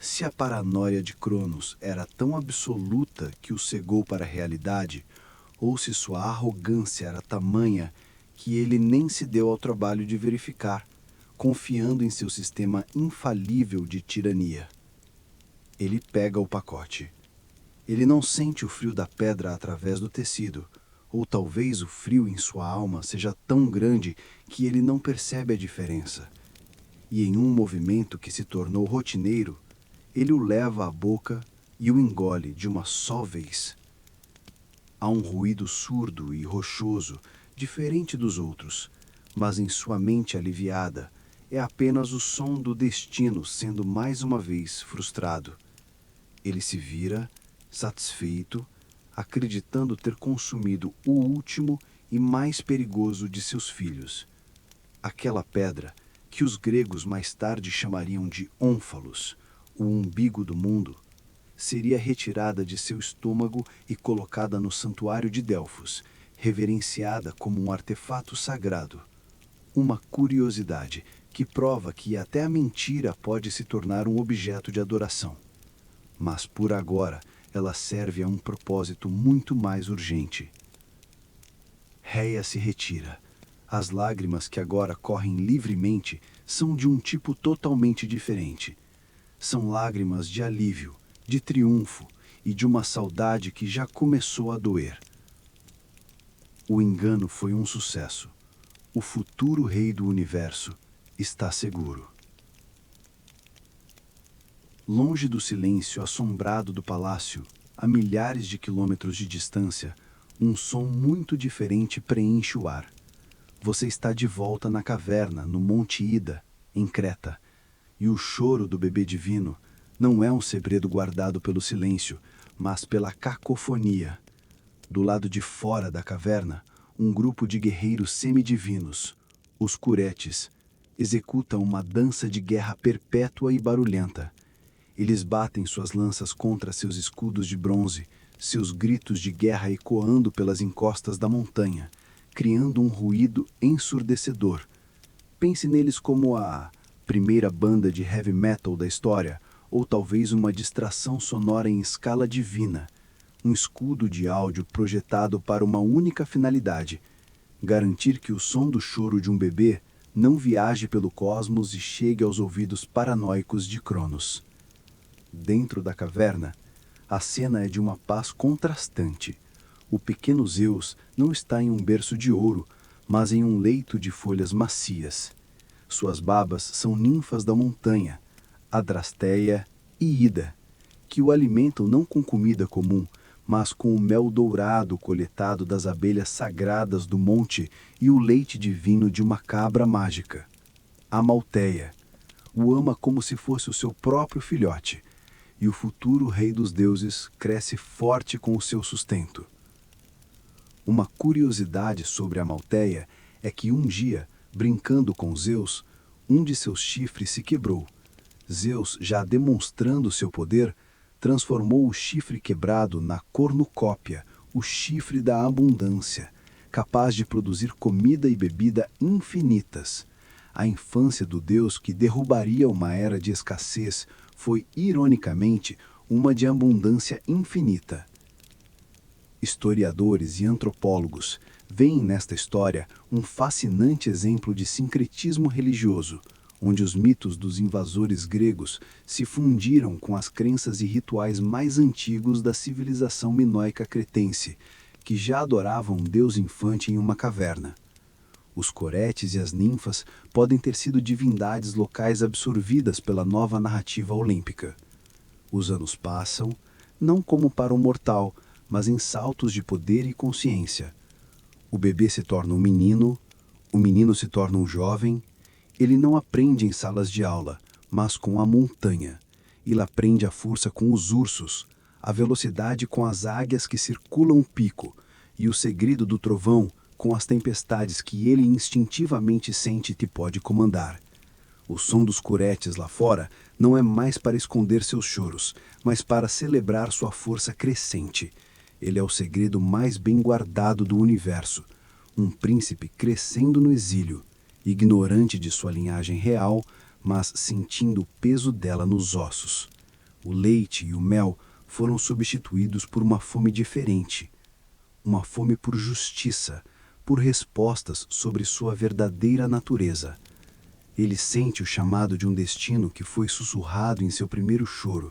Se a paranoia de Cronos era tão absoluta que o cegou para a realidade, ou se sua arrogância era tamanha que ele nem se deu ao trabalho de verificar, confiando em seu sistema infalível de tirania. Ele pega o pacote. Ele não sente o frio da pedra através do tecido, ou talvez o frio em sua alma seja tão grande que ele não percebe a diferença. E em um movimento que se tornou rotineiro, ele o leva à boca e o engole de uma só vez. Há um ruído surdo e rochoso, diferente dos outros, mas em sua mente aliviada é apenas o som do destino sendo mais uma vez frustrado. Ele se vira, satisfeito, acreditando ter consumido o último e mais perigoso de seus filhos. Aquela pedra que os gregos mais tarde chamariam de ónfalos, o umbigo do mundo, seria retirada de seu estômago e colocada no santuário de Delfos, reverenciada como um artefato sagrado. Uma curiosidade que prova que até a mentira pode se tornar um objeto de adoração. Mas por agora, ela serve a um propósito muito mais urgente. Reia se retira. As lágrimas que agora correm livremente são de um tipo totalmente diferente. São lágrimas de alívio, de triunfo e de uma saudade que já começou a doer. O engano foi um sucesso. O futuro rei do universo está seguro. Longe do silêncio assombrado do palácio, a milhares de quilômetros de distância, um som muito diferente preenche o ar. Você está de volta na caverna, no Monte Ida, em Creta, e o choro do bebê divino não é um segredo guardado pelo silêncio, mas pela cacofonia. Do lado de fora da caverna, um grupo de guerreiros semidivinos, os Curetes, executam uma dança de guerra perpétua e barulhenta. Eles batem suas lanças contra seus escudos de bronze, seus gritos de guerra ecoando pelas encostas da montanha, criando um ruído ensurdecedor. Pense neles como a primeira banda de heavy metal da história, ou talvez uma distração sonora em escala divina, um escudo de áudio projetado para uma única finalidade: garantir que o som do choro de um bebê não viaje pelo cosmos e chegue aos ouvidos paranoicos de Cronos. Dentro da caverna, a cena é de uma paz contrastante. O pequeno Zeus não está em um berço de ouro, mas em um leito de folhas macias. Suas babas são ninfas da montanha, Adrasteia e Ida, que o alimentam não com comida comum, mas com o mel dourado coletado das abelhas sagradas do monte e o leite divino de uma cabra mágica. Amalteia o ama como se fosse o seu próprio filhote, e o futuro rei dos deuses cresce forte com o seu sustento. Uma curiosidade sobre Amalteia é que um dia, brincando com Zeus, um de seus chifres se quebrou. Zeus, já demonstrando seu poder, transformou o chifre quebrado na cornucópia, o chifre da abundância, capaz de produzir comida e bebida infinitas. A infância do deus que derrubaria uma era de escassez foi, ironicamente, uma de abundância infinita. Historiadores e antropólogos veem nesta história um fascinante exemplo de sincretismo religioso, onde os mitos dos invasores gregos se fundiram com as crenças e rituais mais antigos da civilização minoica cretense, que já adoravam um deus infante em uma caverna. Os coretes e as ninfas podem ter sido divindades locais absorvidas pela nova narrativa olímpica. Os anos passam, não como para um mortal, mas em saltos de poder e consciência. O bebê se torna um menino, o menino se torna um jovem. Ele não aprende em salas de aula, mas com a montanha. Ele aprende a força com os ursos, a velocidade com as águias que circulam o pico, e o segredo do trovão com as tempestades que ele instintivamente sente que pode comandar. O som dos coretes lá fora não é mais para esconder seus choros, mas para celebrar sua força crescente. Ele é o segredo mais bem guardado do universo. Um príncipe crescendo no exílio, ignorante de sua linhagem real, mas sentindo o peso dela nos ossos. O leite e o mel foram substituídos por uma fome diferente. Uma fome por justiça, por respostas sobre sua verdadeira natureza. Ele sente o chamado de um destino que foi sussurrado em seu primeiro choro,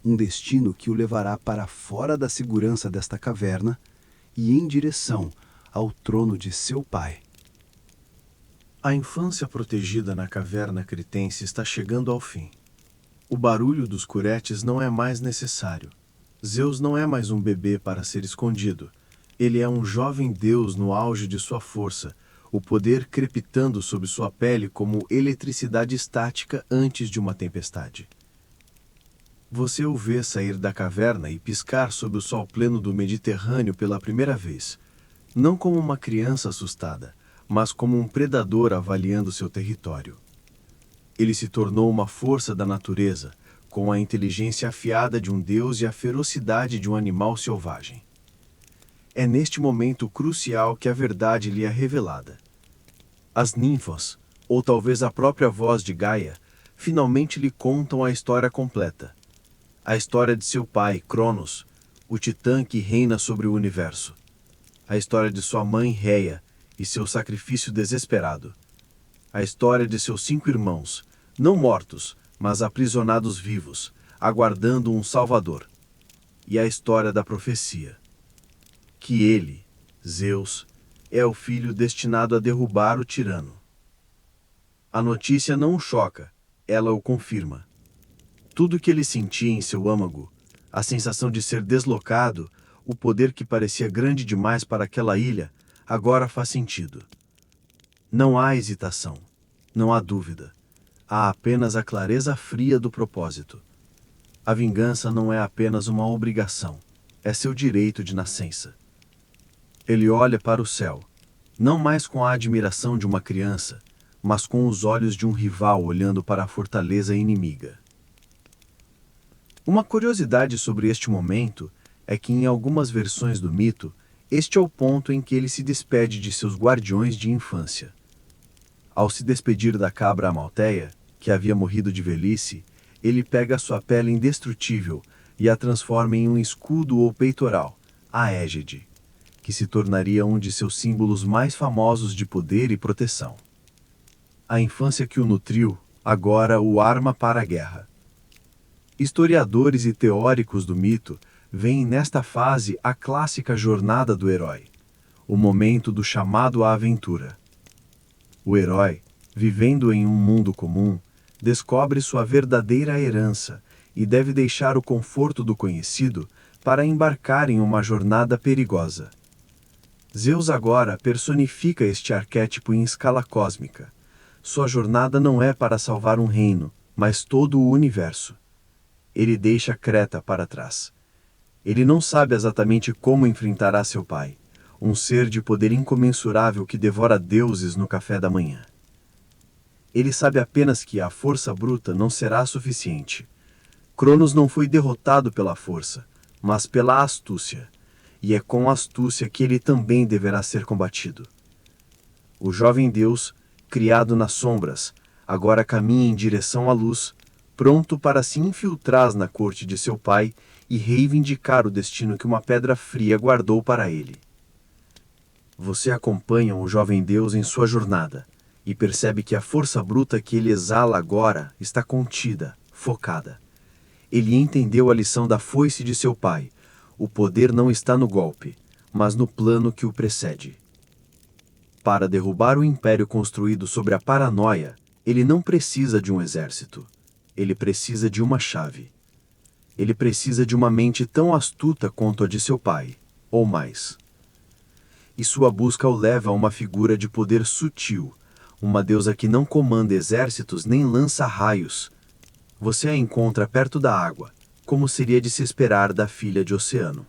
um destino que o levará para fora da segurança desta caverna e em direção ao trono de seu pai. A infância protegida na caverna cretense está chegando ao fim. O barulho dos curetes não é mais necessário. Zeus não é mais um bebê para ser escondido. Ele é um jovem deus no auge de sua força, o poder crepitando sob sua pele como eletricidade estática antes de uma tempestade. Você o vê sair da caverna e piscar sob o sol pleno do Mediterrâneo pela primeira vez, não como uma criança assustada, mas como um predador avaliando seu território. Ele se tornou uma força da natureza, com a inteligência afiada de um deus e a ferocidade de um animal selvagem. É neste momento crucial que a verdade lhe é revelada. As ninfas, ou talvez a própria voz de Gaia, finalmente lhe contam a história completa. A história de seu pai, Cronos, o titã que reina sobre o universo. A história de sua mãe, Reia, e seu sacrifício desesperado. A história de seus 5 irmãos, não mortos, mas aprisionados vivos, aguardando um salvador. E a história da profecia. Que ele, Zeus, é o filho destinado a derrubar o tirano. A notícia não o choca, ela o confirma. Tudo que ele sentia em seu âmago, a sensação de ser deslocado, o poder que parecia grande demais para aquela ilha, agora faz sentido. Não há hesitação, não há dúvida. Há apenas a clareza fria do propósito. A vingança não é apenas uma obrigação, é seu direito de nascença. Ele olha para o céu, não mais com a admiração de uma criança, mas com os olhos de um rival olhando para a fortaleza inimiga. Uma curiosidade sobre este momento é que em algumas versões do mito, este é o ponto em que ele se despede de seus guardiões de infância. Ao se despedir da cabra Amalteia, que havia morrido de velhice, ele pega sua pele indestrutível e a transforma em um escudo ou peitoral, a égide, que se tornaria um de seus símbolos mais famosos de poder e proteção. A infância que o nutriu, agora o arma para a guerra. Historiadores e teóricos do mito veem nesta fase a clássica jornada do herói, o momento do chamado à aventura. O herói, vivendo em um mundo comum, descobre sua verdadeira herança e deve deixar o conforto do conhecido para embarcar em uma jornada perigosa. Zeus agora personifica este arquétipo em escala cósmica. Sua jornada não é para salvar um reino, mas todo o universo. Ele deixa Creta para trás. Ele não sabe exatamente como enfrentará seu pai, um ser de poder incomensurável que devora deuses no café da manhã. Ele sabe apenas que a força bruta não será suficiente. Cronos não foi derrotado pela força, mas pela astúcia, e é com astúcia que ele também deverá ser combatido. O jovem deus, criado nas sombras, agora caminha em direção à luz, pronto para se infiltrar na corte de seu pai e reivindicar o destino que uma pedra fria guardou para ele. Você acompanha o jovem deus em sua jornada e percebe que a força bruta que ele exala agora está contida, focada. Ele entendeu a lição da foice de seu pai. O poder não está no golpe, mas no plano que o precede. Para derrubar o império construído sobre a paranoia, ele não precisa de um exército. Ele precisa de uma chave. Ele precisa de uma mente tão astuta quanto a de seu pai, ou mais. E sua busca o leva a uma figura de poder sutil, uma deusa que não comanda exércitos nem lança raios. Você a encontra perto da água, como seria de se esperar da filha de Oceano.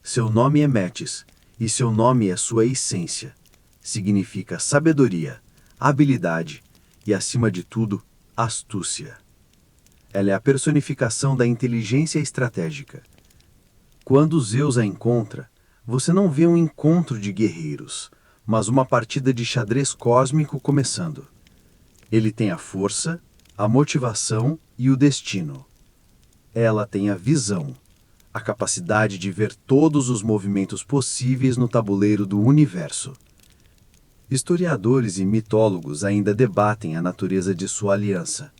Seu nome é Metis, e seu nome é sua essência. Significa sabedoria, habilidade e, acima de tudo, astúcia. Ela é a personificação da inteligência estratégica. Quando Zeus a encontra, você não vê um encontro de guerreiros, mas uma partida de xadrez cósmico começando. Ele tem a força, a motivação e o destino. Ela tem a visão, a capacidade de ver todos os movimentos possíveis no tabuleiro do universo. Historiadores e mitólogos ainda debatem a natureza de sua aliança.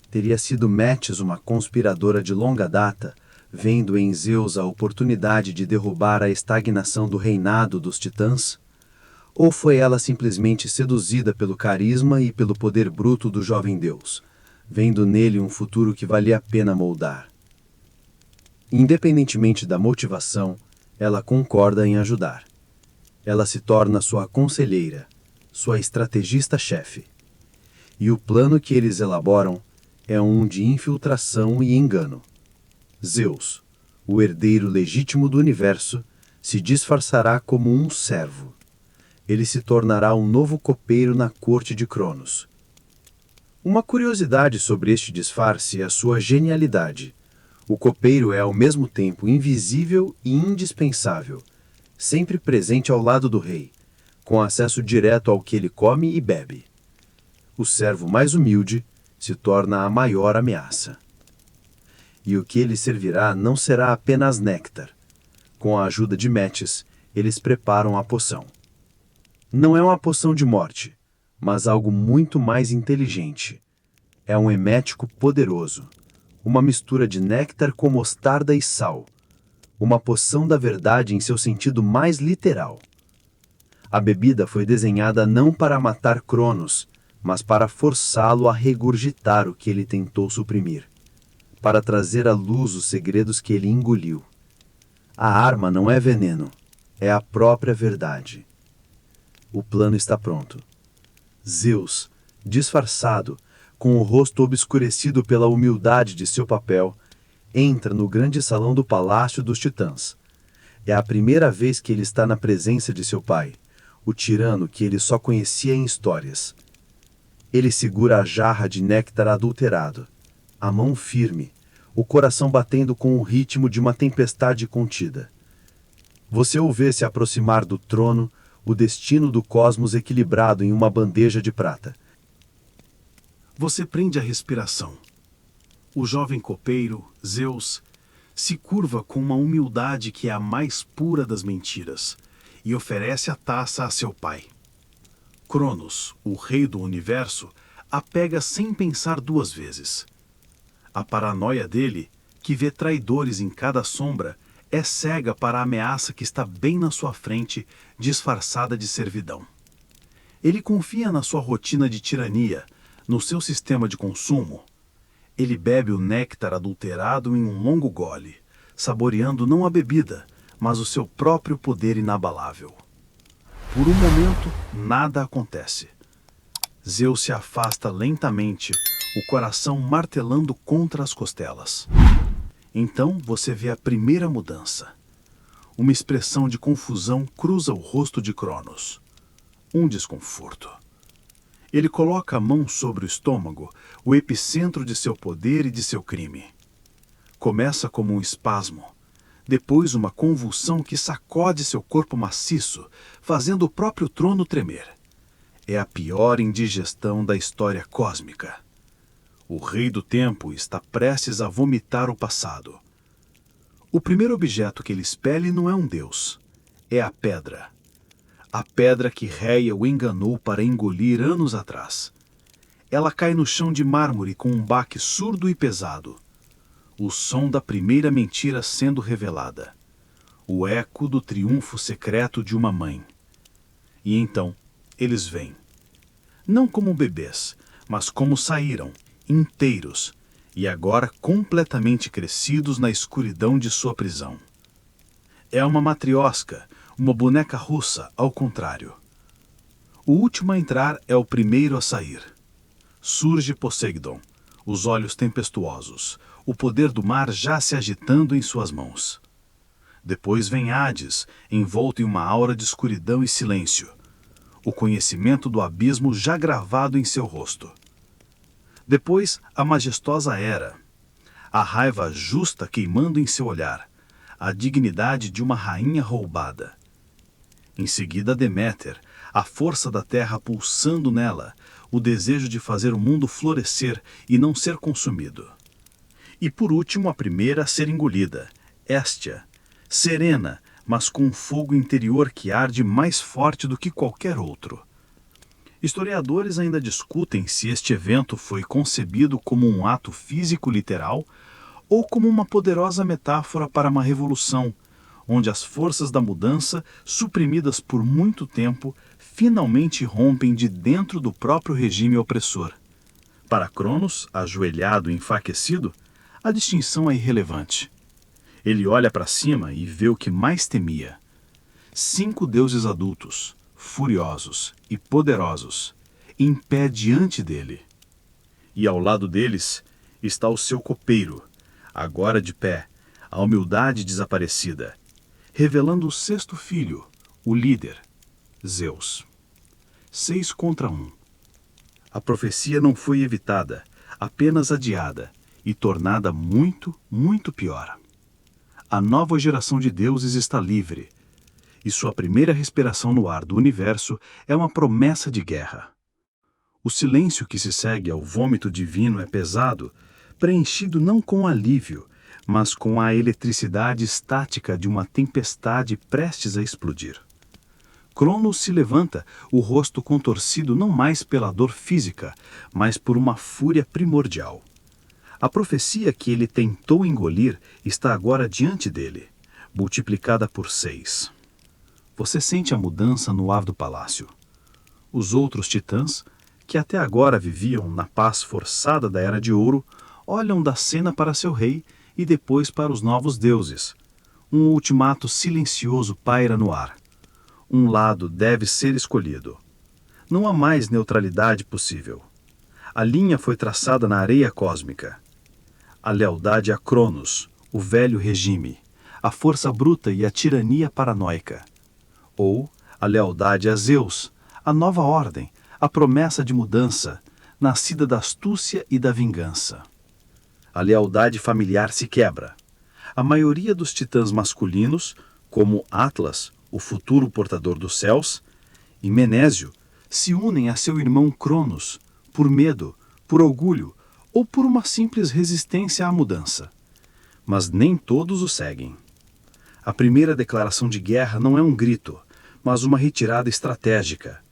Teria sido Metis uma conspiradora de longa data, vendo em Zeus a oportunidade de derrubar a estagnação do reinado dos titãs? Ou foi ela simplesmente seduzida pelo carisma e pelo poder bruto do jovem deus, vendo nele um futuro que valia a pena moldar? Independentemente da motivação, ela concorda em ajudar. Ela se torna sua conselheira, sua estrategista-chefe. E o plano que eles elaboram é um de infiltração e engano. Zeus, o herdeiro legítimo do universo, se disfarçará como um servo. Ele se tornará um novo copeiro na corte de Cronos. Uma curiosidade sobre este disfarce é a sua genialidade. O copeiro é ao mesmo tempo invisível e indispensável, sempre presente ao lado do rei, com acesso direto ao que ele come e bebe. O servo mais humilde se torna a maior ameaça. E o que ele servirá não será apenas néctar. Com a ajuda de Metis, eles preparam a poção. Não é uma poção de morte, mas algo muito mais inteligente. É um emético poderoso, uma mistura de néctar com mostarda e sal, uma poção da verdade em seu sentido mais literal. A bebida foi desenhada não para matar Cronos, mas para forçá-lo a regurgitar o que ele tentou suprimir, para trazer à luz os segredos que ele engoliu. A arma não é veneno, é a própria verdade. O plano está pronto. Zeus, disfarçado, com o rosto obscurecido pela humildade de seu papel, entra no grande salão do Palácio dos Titãs. É a primeira vez que ele está na presença de seu pai, o tirano que ele só conhecia em histórias. Ele segura a jarra de néctar adulterado, a mão firme, o coração batendo com o ritmo de uma tempestade contida. Você o vê se aproximar do trono, o destino do cosmos equilibrado em uma bandeja de prata. Você prende a respiração. O jovem copeiro, Zeus, se curva com uma humildade que é a mais pura das mentiras, e oferece a taça a seu pai. Cronos, o rei do universo, a pega sem pensar duas vezes. A paranoia dele, que vê traidores em cada sombra, é cega para a ameaça que está bem na sua frente, disfarçada de servidão. Ele confia na sua rotina de tirania, no seu sistema de consumo. Ele bebe o néctar adulterado em um longo gole, saboreando não a bebida, mas o seu próprio poder inabalável. Por um momento, nada acontece. Zeus se afasta lentamente, o coração martelando contra as costelas. Então você vê a primeira mudança. Uma expressão de confusão cruza o rosto de Cronos. Um desconforto. Ele coloca a mão sobre o estômago, o epicentro de seu poder e de seu crime. Começa como um espasmo, depois uma convulsão que sacode seu corpo maciço, fazendo o próprio trono tremer. É a pior indigestão da história cósmica. O rei do tempo está prestes a vomitar o passado. O primeiro objeto que ele expele não é um deus, é a pedra. A pedra que Reia o enganou para engolir anos atrás. Ela cai no chão de mármore com um baque surdo e pesado. O som da primeira mentira sendo revelada. O eco do triunfo secreto de uma mãe. E então, eles vêm. Não como bebês, mas como saíram, inteiros, e agora completamente crescidos na escuridão de sua prisão. É uma matriosca, uma boneca russa, ao contrário. O último a entrar é o primeiro a sair. Surge Poseidon, os olhos tempestuosos, o poder do mar já se agitando em suas mãos. Depois vem Hades, envolto em uma aura de escuridão e silêncio. O conhecimento do abismo já gravado em seu rosto. Depois, a majestosa Hera. A raiva justa queimando em seu olhar. A dignidade de uma rainha roubada. Em seguida, Deméter, a força da terra pulsando nela, o desejo de fazer o mundo florescer e não ser consumido. E por último, a primeira a ser engolida, Héstia, serena, mas com um fogo interior que arde mais forte do que qualquer outro. Historiadores ainda discutem se este evento foi concebido como um ato físico literal ou como uma poderosa metáfora para uma revolução, onde as forças da mudança, suprimidas por muito tempo, finalmente rompem de dentro do próprio regime opressor. Para Cronos, ajoelhado e enfraquecido, a distinção é irrelevante. Ele olha para cima e vê o que mais temia. 5 deuses adultos, furiosos e poderosos, em pé diante dele. E ao lado deles está o seu copeiro, agora de pé, a humildade desaparecida, revelando o 6º filho, o líder, Zeus. 6 contra 1. A profecia não foi evitada, apenas adiada, e tornada muito, muito pior. A nova geração de deuses está livre, e sua primeira respiração no ar do universo é uma promessa de guerra. O silêncio que se segue ao vômito divino é pesado, preenchido não com alívio, mas com a eletricidade estática de uma tempestade prestes a explodir. Cronos se levanta, o rosto contorcido não mais pela dor física, mas por uma fúria primordial. A profecia que ele tentou engolir está agora diante dele, multiplicada por 6. Você sente a mudança no ar do palácio. Os outros titãs, que até agora viviam na paz forçada da Era de Ouro, olham da cena para seu rei e depois para os novos deuses. Um ultimato silencioso paira no ar. Um lado deve ser escolhido. Não há mais neutralidade possível. A linha foi traçada na areia cósmica. A lealdade a Cronos, o velho regime, a força bruta e a tirania paranoica. Ou a lealdade a Zeus, a nova ordem, a promessa de mudança, nascida da astúcia e da vingança. A lealdade familiar se quebra. A maioria dos titãs masculinos, como Atlas, o futuro portador dos céus, e Menésio, se unem a seu irmão Cronos, por medo, por orgulho ou por uma simples resistência à mudança. Mas nem todos o seguem. A primeira declaração de guerra não é um grito, mas uma retirada estratégica.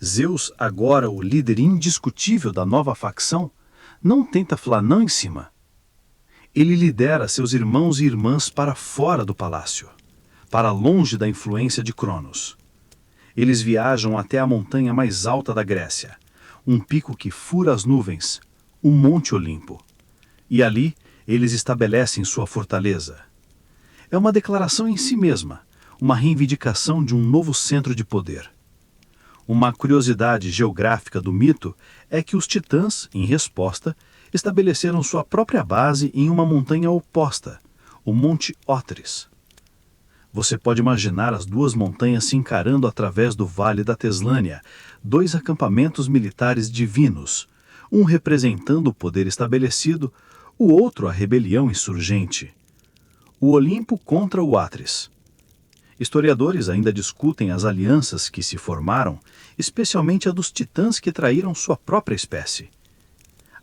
Zeus, agora o líder indiscutível da nova facção, não tenta flanão em cima. Ele lidera seus irmãos e irmãs para fora do palácio, para longe da influência de Cronos. Eles viajam até a montanha mais alta da Grécia, um pico que fura as nuvens, o Monte Olimpo. E ali eles estabelecem sua fortaleza. É uma declaração em si mesma, uma reivindicação de um novo centro de poder. Uma curiosidade geográfica do mito é que os titãs, em resposta, estabeleceram sua própria base em uma montanha oposta, o Monte Otris. Você pode imaginar as duas montanhas se encarando através do Vale da Teslânia, dois acampamentos militares divinos, um representando o poder estabelecido, o outro a rebelião insurgente. O Olimpo contra o Atris. Historiadores ainda discutem as alianças que se formaram, especialmente a dos titãs que traíram sua própria espécie.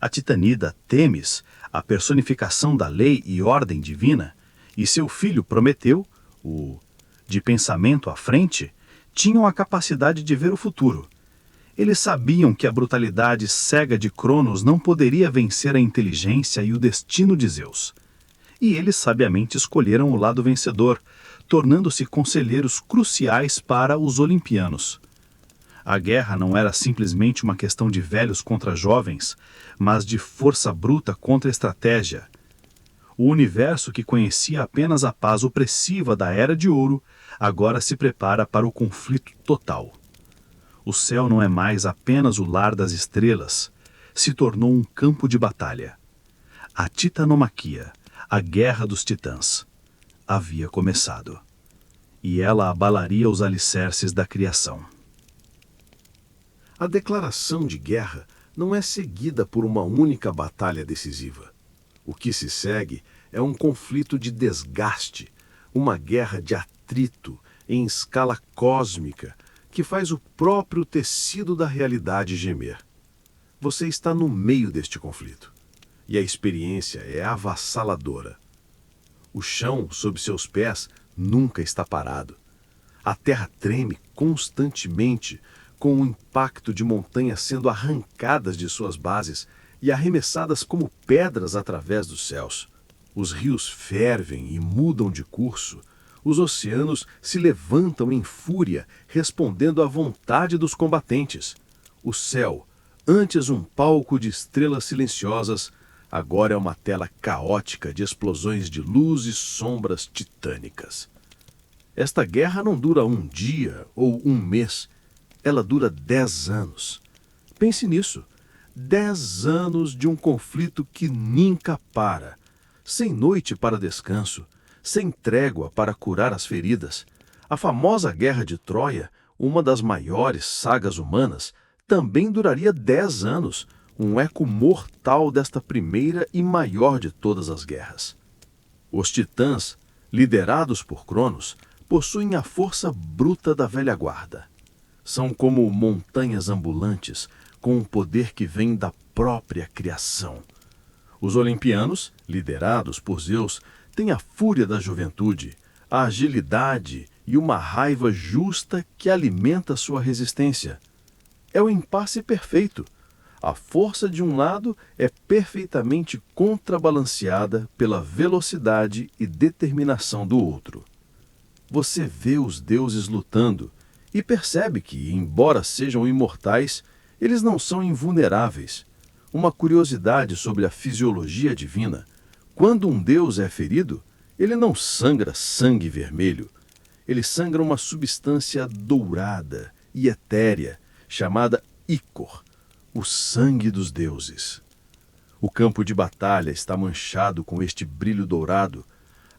A titanida Temis, a personificação da lei e ordem divina, e seu filho Prometeu, o de pensamento à frente, tinham a capacidade de ver o futuro. Eles sabiam que a brutalidade cega de Cronos não poderia vencer a inteligência e o destino de Zeus. E eles sabiamente escolheram o lado vencedor, tornando-se conselheiros cruciais para os olimpianos. A guerra não era simplesmente uma questão de velhos contra jovens, mas de força bruta contra estratégia. O universo que conhecia apenas a paz opressiva da Era de Ouro, agora se prepara para o conflito total. O céu não é mais apenas o lar das estrelas, se tornou um campo de batalha. A titanomaquia, a guerra dos titãs, havia começado. E ela abalaria os alicerces da criação. A declaração de guerra não é seguida por uma única batalha decisiva. O que se segue é um conflito de desgaste, uma guerra de atrito em escala cósmica que faz o próprio tecido da realidade gemer. Você está no meio deste conflito e a experiência é avassaladora. O chão sob seus pés nunca está parado. A terra treme constantemente com o impacto de montanhas sendo arrancadas de suas bases e arremessadas como pedras através dos céus. Os rios fervem e mudam de curso. Os oceanos se levantam em fúria, respondendo à vontade dos combatentes. O céu, antes um palco de estrelas silenciosas, agora é uma tela caótica de explosões de luz e sombras titânicas. Esta guerra não dura um dia ou um mês, ela dura 10 anos. Pense nisso. 10 anos de um conflito que nunca para, sem noite para descanso, sem trégua para curar as feridas. A famosa Guerra de Troia, uma das maiores sagas humanas, também duraria 10 anos, um eco mortal desta primeira e maior de todas as guerras. Os titãs, liderados por Cronos, possuem a força bruta da velha guarda. São como montanhas ambulantes, com um poder que vem da própria criação. Os olimpianos, liderados por Zeus, têm a fúria da juventude, a agilidade e uma raiva justa que alimenta sua resistência. É o impasse perfeito. A força de um lado é perfeitamente contrabalanceada pela velocidade e determinação do outro. Você vê os deuses lutando e percebe que, embora sejam imortais, eles não são invulneráveis. Uma curiosidade sobre a fisiologia divina: quando um deus é ferido, ele não sangra sangue vermelho. Ele sangra uma substância dourada e etérea, chamada ícor, o sangue dos deuses. O campo de batalha está manchado com este brilho dourado,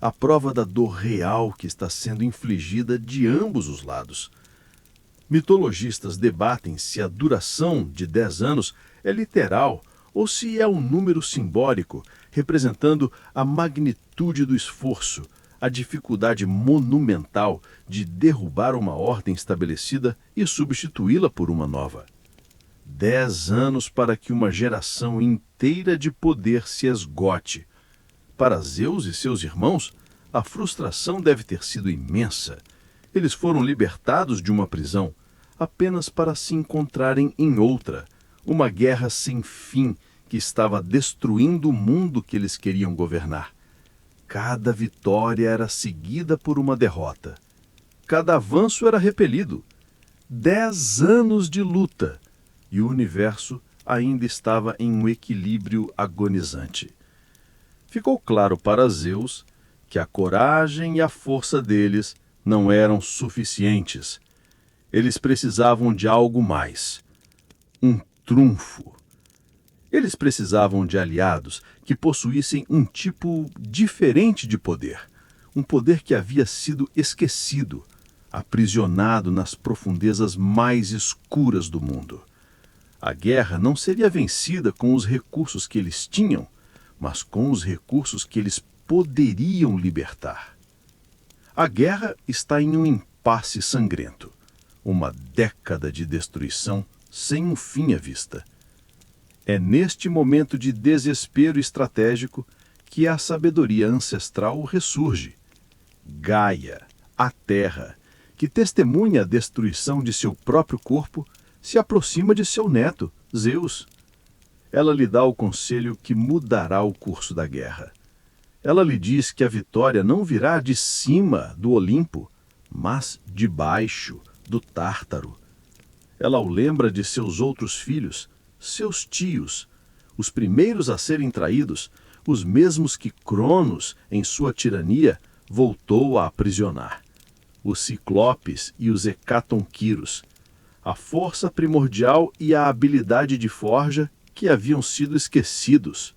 a prova da dor real que está sendo infligida de ambos os lados. Mitologistas debatem se a duração de 10 anos é literal ou se é um número simbólico, representando a magnitude do esforço, a dificuldade monumental de derrubar uma ordem estabelecida e substituí-la por uma nova. 10 anos para que uma geração inteira de poder se esgote. Para Zeus e seus irmãos, a frustração deve ter sido imensa. Eles foram libertados de uma prisão apenas para se encontrarem em outra, uma guerra sem fim que estava destruindo o mundo que eles queriam governar. Cada vitória era seguida por uma derrota. Cada avanço era repelido. 10 anos de luta, e o universo ainda estava em um equilíbrio agonizante. Ficou claro para Zeus que a coragem e a força deles não eram suficientes. Eles precisavam de algo mais. Um trunfo. Eles precisavam de aliados que possuíssem um tipo diferente de poder. Um poder que havia sido esquecido, aprisionado nas profundezas mais escuras do mundo. A guerra não seria vencida com os recursos que eles tinham, mas com os recursos que eles poderiam libertar. A guerra está em um impasse sangrento, uma década de destruição sem um fim à vista. É neste momento de desespero estratégico que a sabedoria ancestral ressurge. Gaia, a Terra, que testemunha a destruição de seu próprio corpo, se aproxima de seu neto, Zeus. Ela lhe dá o conselho que mudará o curso da guerra. Ela lhe diz que a vitória não virá de cima do Olimpo, mas de baixo, do Tártaro. Ela o lembra de seus outros filhos, seus tios, os primeiros a serem traídos, os mesmos que Cronos, em sua tirania, voltou a aprisionar. Os Ciclopes e os Hecatonquiros, a força primordial e a habilidade de forja que haviam sido esquecidos.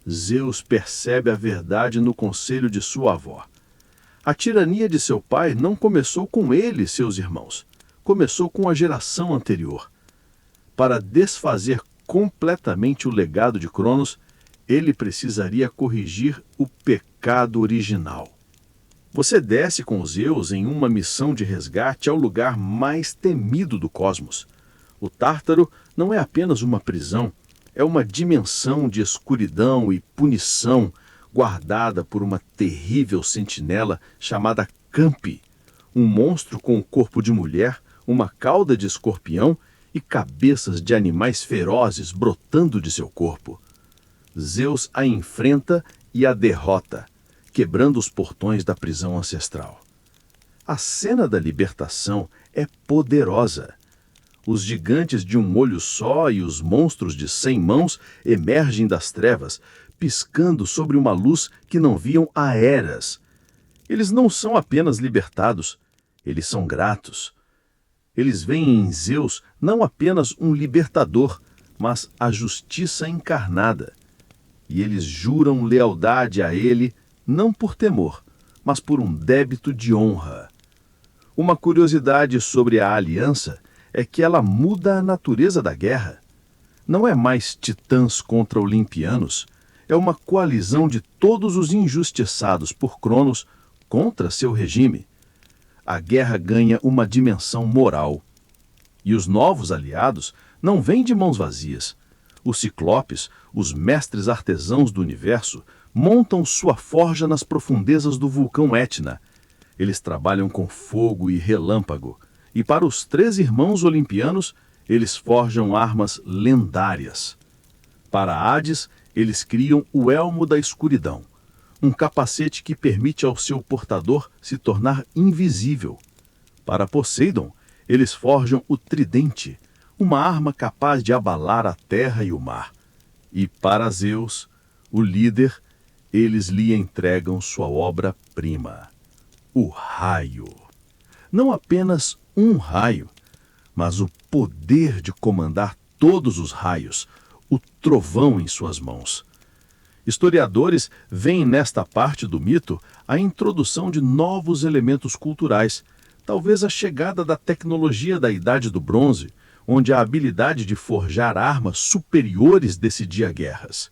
Zeus percebe a verdade no conselho de sua avó. A tirania de seu pai não começou com ele e seus irmãos. Começou com a geração anterior. Para desfazer completamente o legado de Cronos, ele precisaria corrigir o pecado original. Você desce com Zeus em uma missão de resgate ao lugar mais temido do cosmos. O Tártaro não é apenas uma prisão, é uma dimensão de escuridão e punição guardada por uma terrível sentinela chamada Campi, um monstro com o corpo de mulher, uma cauda de escorpião e cabeças de animais ferozes brotando de seu corpo. Zeus a enfrenta e a derrota, quebrando os portões da prisão ancestral. A cena da libertação é poderosa. Os gigantes de um olho só e os monstros de 100 mãos emergem das trevas, piscando sobre uma luz que não viam há eras. Eles não são apenas libertados, eles são gratos. Eles veem em Zeus não apenas um libertador, mas a justiça encarnada. E eles juram lealdade a ele, não por temor, mas por um débito de honra. Uma curiosidade sobre a aliança é que ela muda a natureza da guerra. Não é mais titãs contra olimpianos, é uma coalizão de todos os injustiçados por Cronos contra seu regime. A guerra ganha uma dimensão moral. E os novos aliados não vêm de mãos vazias. Os Ciclopes, os mestres artesãos do universo, montam sua forja nas profundezas do vulcão Etna. Eles trabalham com fogo e relâmpago. E para os 3 irmãos olimpianos, eles forjam armas lendárias. Para Hades, eles criam o Elmo da Escuridão, um capacete que permite ao seu portador se tornar invisível. Para Poseidon, eles forjam o Tridente, uma arma capaz de abalar a terra e o mar. E para Zeus, o líder, eles lhe entregam sua obra-prima, o raio. Não apenas um raio, mas o poder de comandar todos os raios, o trovão em suas mãos. Historiadores veem nesta parte do mito a introdução de novos elementos culturais, talvez a chegada da tecnologia da Idade do Bronze, onde a habilidade de forjar armas superiores decidia guerras.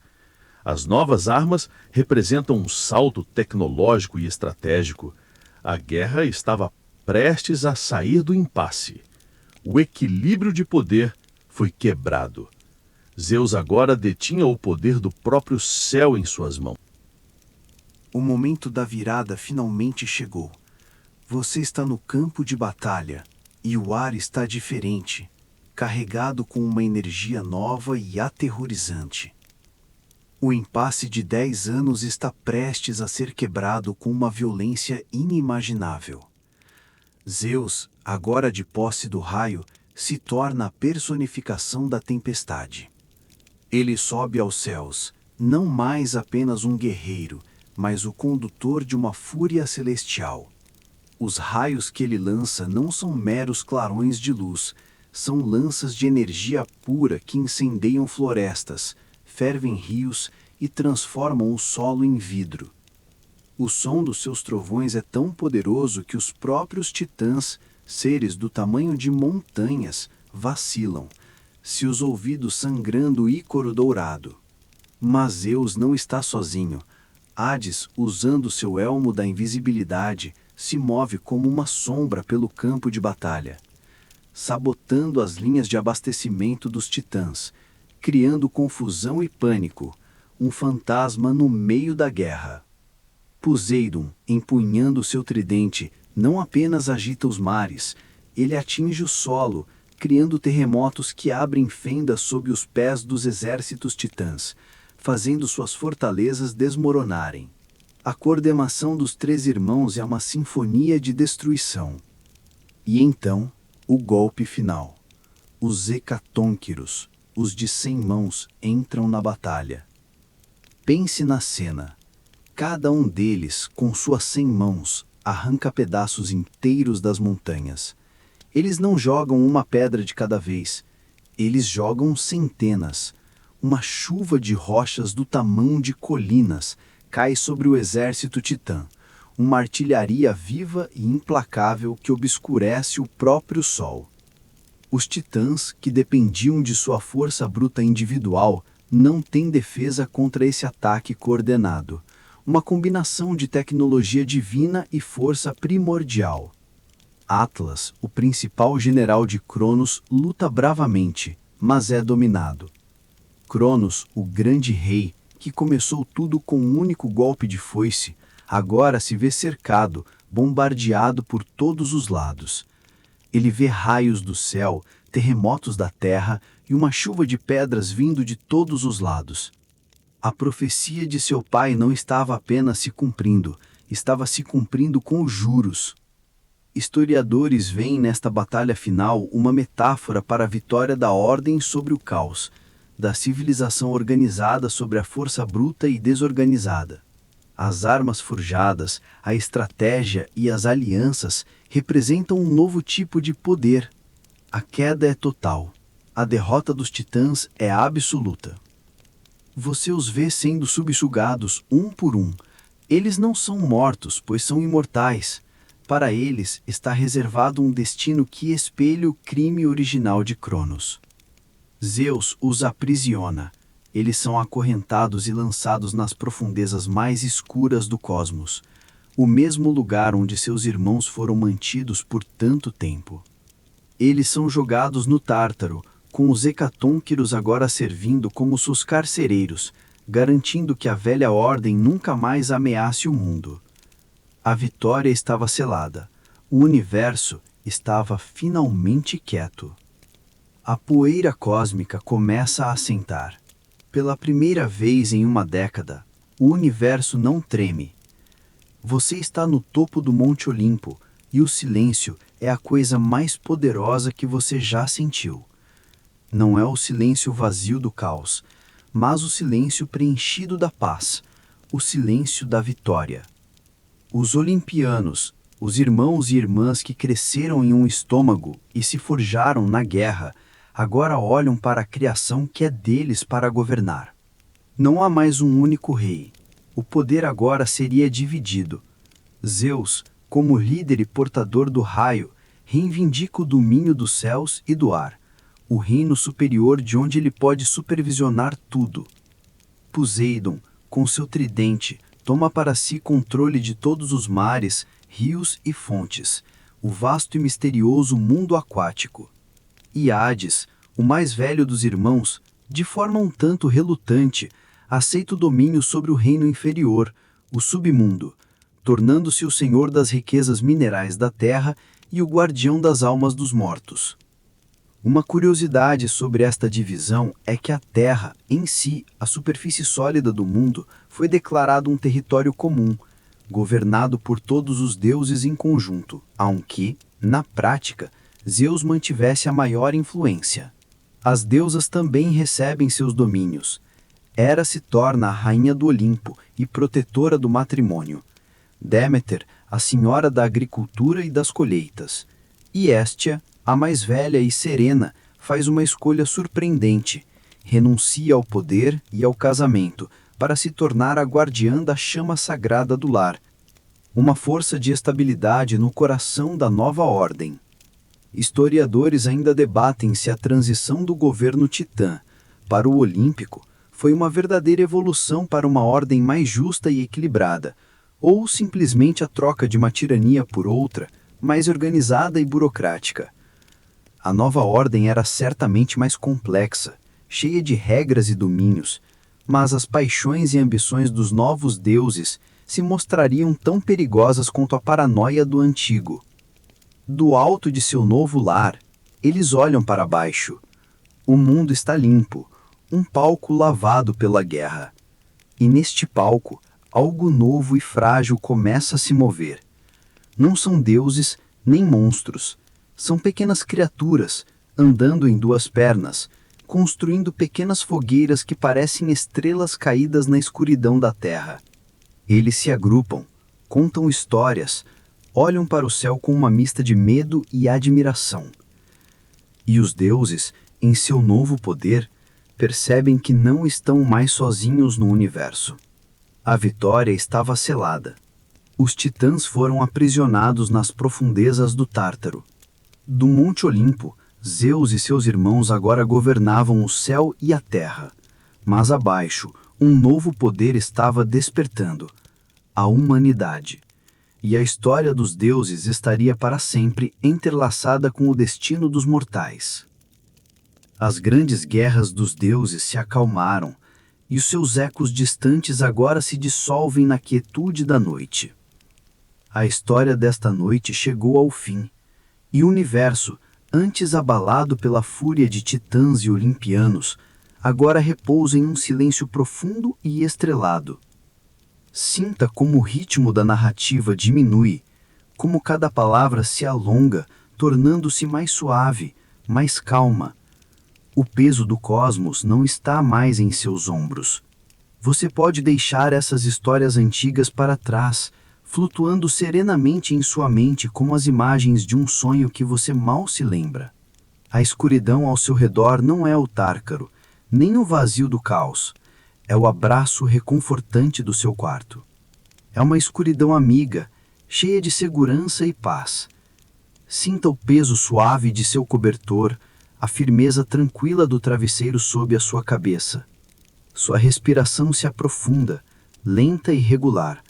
As novas armas representam um salto tecnológico e estratégico. A guerra estava prestes a sair do impasse. O equilíbrio de poder foi quebrado. Zeus agora detinha o poder do próprio céu em suas mãos. O momento da virada finalmente chegou. Você está no campo de batalha e o ar está diferente, carregado com uma energia nova e aterrorizante. O impasse de 10 anos está prestes a ser quebrado com uma violência inimaginável. Zeus, agora de posse do raio, se torna a personificação da tempestade. Ele sobe aos céus, não mais apenas um guerreiro, mas o condutor de uma fúria celestial. Os raios que ele lança não são meros clarões de luz, são lanças de energia pura que incendeiam florestas, fervem rios e transformam o solo em vidro. O som dos seus trovões é tão poderoso que os próprios titãs, seres do tamanho de montanhas, vacilam, seus ouvidos sangrando o ícoro dourado. Mas Zeus não está sozinho. Hades, usando seu elmo da invisibilidade, se move como uma sombra pelo campo de batalha, sabotando as linhas de abastecimento dos titãs, criando confusão e pânico, um fantasma no meio da guerra. Poseidon, empunhando seu tridente, não apenas agita os mares, ele atinge o solo, criando terremotos que abrem fendas sob os pés dos exércitos titãs, fazendo suas fortalezas desmoronarem. A coordenação dos 3 irmãos é uma sinfonia de destruição. E então, o golpe final. Os Hecatônquiros, os de 100 mãos, entram na batalha. Pense na cena. Cada um deles, com suas 100 mãos, arranca pedaços inteiros das montanhas. Eles não jogam uma pedra de cada vez. Eles jogam centenas. Uma chuva de rochas do tamanho de colinas cai sobre o exército titã, uma artilharia viva e implacável que obscurece o próprio sol. Os titãs, que dependiam de sua força bruta individual, não têm defesa contra esse ataque coordenado, uma combinação de tecnologia divina e força primordial. Atlas, o principal general de Cronos, luta bravamente, mas é dominado. Cronos, o grande rei, que começou tudo com um único golpe de foice, agora se vê cercado, bombardeado por todos os lados. Ele vê raios do céu, terremotos da terra e uma chuva de pedras vindo de todos os lados. A profecia de seu pai não estava apenas se cumprindo, estava se cumprindo com juros. Historiadores veem nesta batalha final uma metáfora para a vitória da ordem sobre o caos, da civilização organizada sobre a força bruta e desorganizada. As armas forjadas, a estratégia e as alianças representam um novo tipo de poder. A queda é total. A derrota dos titãs é absoluta. Você os vê sendo subjugados um por um. Eles não são mortos, pois são imortais. Para eles está reservado um destino que espelha o crime original de Cronos. Zeus os aprisiona. Eles são acorrentados e lançados nas profundezas mais escuras do cosmos, o mesmo lugar onde seus irmãos foram mantidos por tanto tempo. Eles são jogados no Tártaro, com os Hecatônquiros agora servindo como seus carcereiros, garantindo que a velha ordem nunca mais ameace o mundo. A vitória estava selada. O universo estava finalmente quieto. A poeira cósmica começa a assentar. Pela primeira vez em uma década, o universo não treme. Você está no topo do Monte Olimpo e o silêncio é a coisa mais poderosa que você já sentiu. Não é o silêncio vazio do caos, mas o silêncio preenchido da paz, o silêncio da vitória. Os olimpianos, os irmãos e irmãs que cresceram em um estômago e se forjaram na guerra, agora olham para a criação que é deles para governar. Não há mais um único rei. O poder agora seria dividido. Zeus, como líder e portador do raio, reivindica o domínio dos céus e do ar, o reino superior de onde ele pode supervisionar tudo. Poseidon, com seu tridente, toma para si controle de todos os mares, rios e fontes, o vasto e misterioso mundo aquático. E Hades, o mais velho dos irmãos, de forma um tanto relutante, aceita o domínio sobre o reino inferior, o submundo, tornando-se o senhor das riquezas minerais da terra e o guardião das almas dos mortos. Uma curiosidade sobre esta divisão é que a Terra, em si, a superfície sólida do mundo, foi declarado um território comum, governado por todos os deuses em conjunto, aunque, na prática, Zeus mantivesse a maior influência. As deusas também recebem seus domínios. Hera se torna a rainha do Olimpo e protetora do matrimônio. Deméter, a senhora da agricultura e das colheitas. E Héstia, a mais velha e serena, faz uma escolha surpreendente. Renuncia ao poder e ao casamento para se tornar a guardiã da chama sagrada do lar. Uma força de estabilidade no coração da nova ordem. Historiadores ainda debatem se a transição do governo titã para o olímpico foi uma verdadeira evolução para uma ordem mais justa e equilibrada, ou simplesmente a troca de uma tirania por outra, mais organizada e burocrática. A nova ordem era certamente mais complexa, cheia de regras e domínios, mas as paixões e ambições dos novos deuses se mostrariam tão perigosas quanto a paranoia do antigo. Do alto de seu novo lar, eles olham para baixo. O mundo está limpo, um palco lavado pela guerra. E neste palco, algo novo e frágil começa a se mover. Não são deuses nem monstros. São pequenas criaturas, andando em duas pernas, construindo pequenas fogueiras que parecem estrelas caídas na escuridão da terra. Eles se agrupam, contam histórias, olham para o céu com uma mista de medo e admiração. E os deuses, em seu novo poder, percebem que não estão mais sozinhos no universo. A vitória estava selada. Os titãs foram aprisionados nas profundezas do Tártaro. Do Monte Olimpo, Zeus e seus irmãos agora governavam o céu e a terra. Mas abaixo, um novo poder estava despertando: a humanidade. E a história dos deuses estaria para sempre entrelaçada com o destino dos mortais. As grandes guerras dos deuses se acalmaram, e os seus ecos distantes agora se dissolvem na quietude da noite. A história desta noite chegou ao fim. E o universo, antes abalado pela fúria de titãs e olimpianos, agora repousa em um silêncio profundo e estrelado. Sinta como o ritmo da narrativa diminui, como cada palavra se alonga, tornando-se mais suave, mais calma. O peso do cosmos não está mais em seus ombros. Você pode deixar essas histórias antigas para trás, flutuando serenamente em sua mente como as imagens de um sonho que você mal se lembra. A escuridão ao seu redor não é o Tártaro, nem o vazio do caos. É o abraço reconfortante do seu quarto. É uma escuridão amiga, cheia de segurança e paz. Sinta o peso suave de seu cobertor, a firmeza tranquila do travesseiro sob a sua cabeça. Sua respiração se aprofunda, lenta e regular.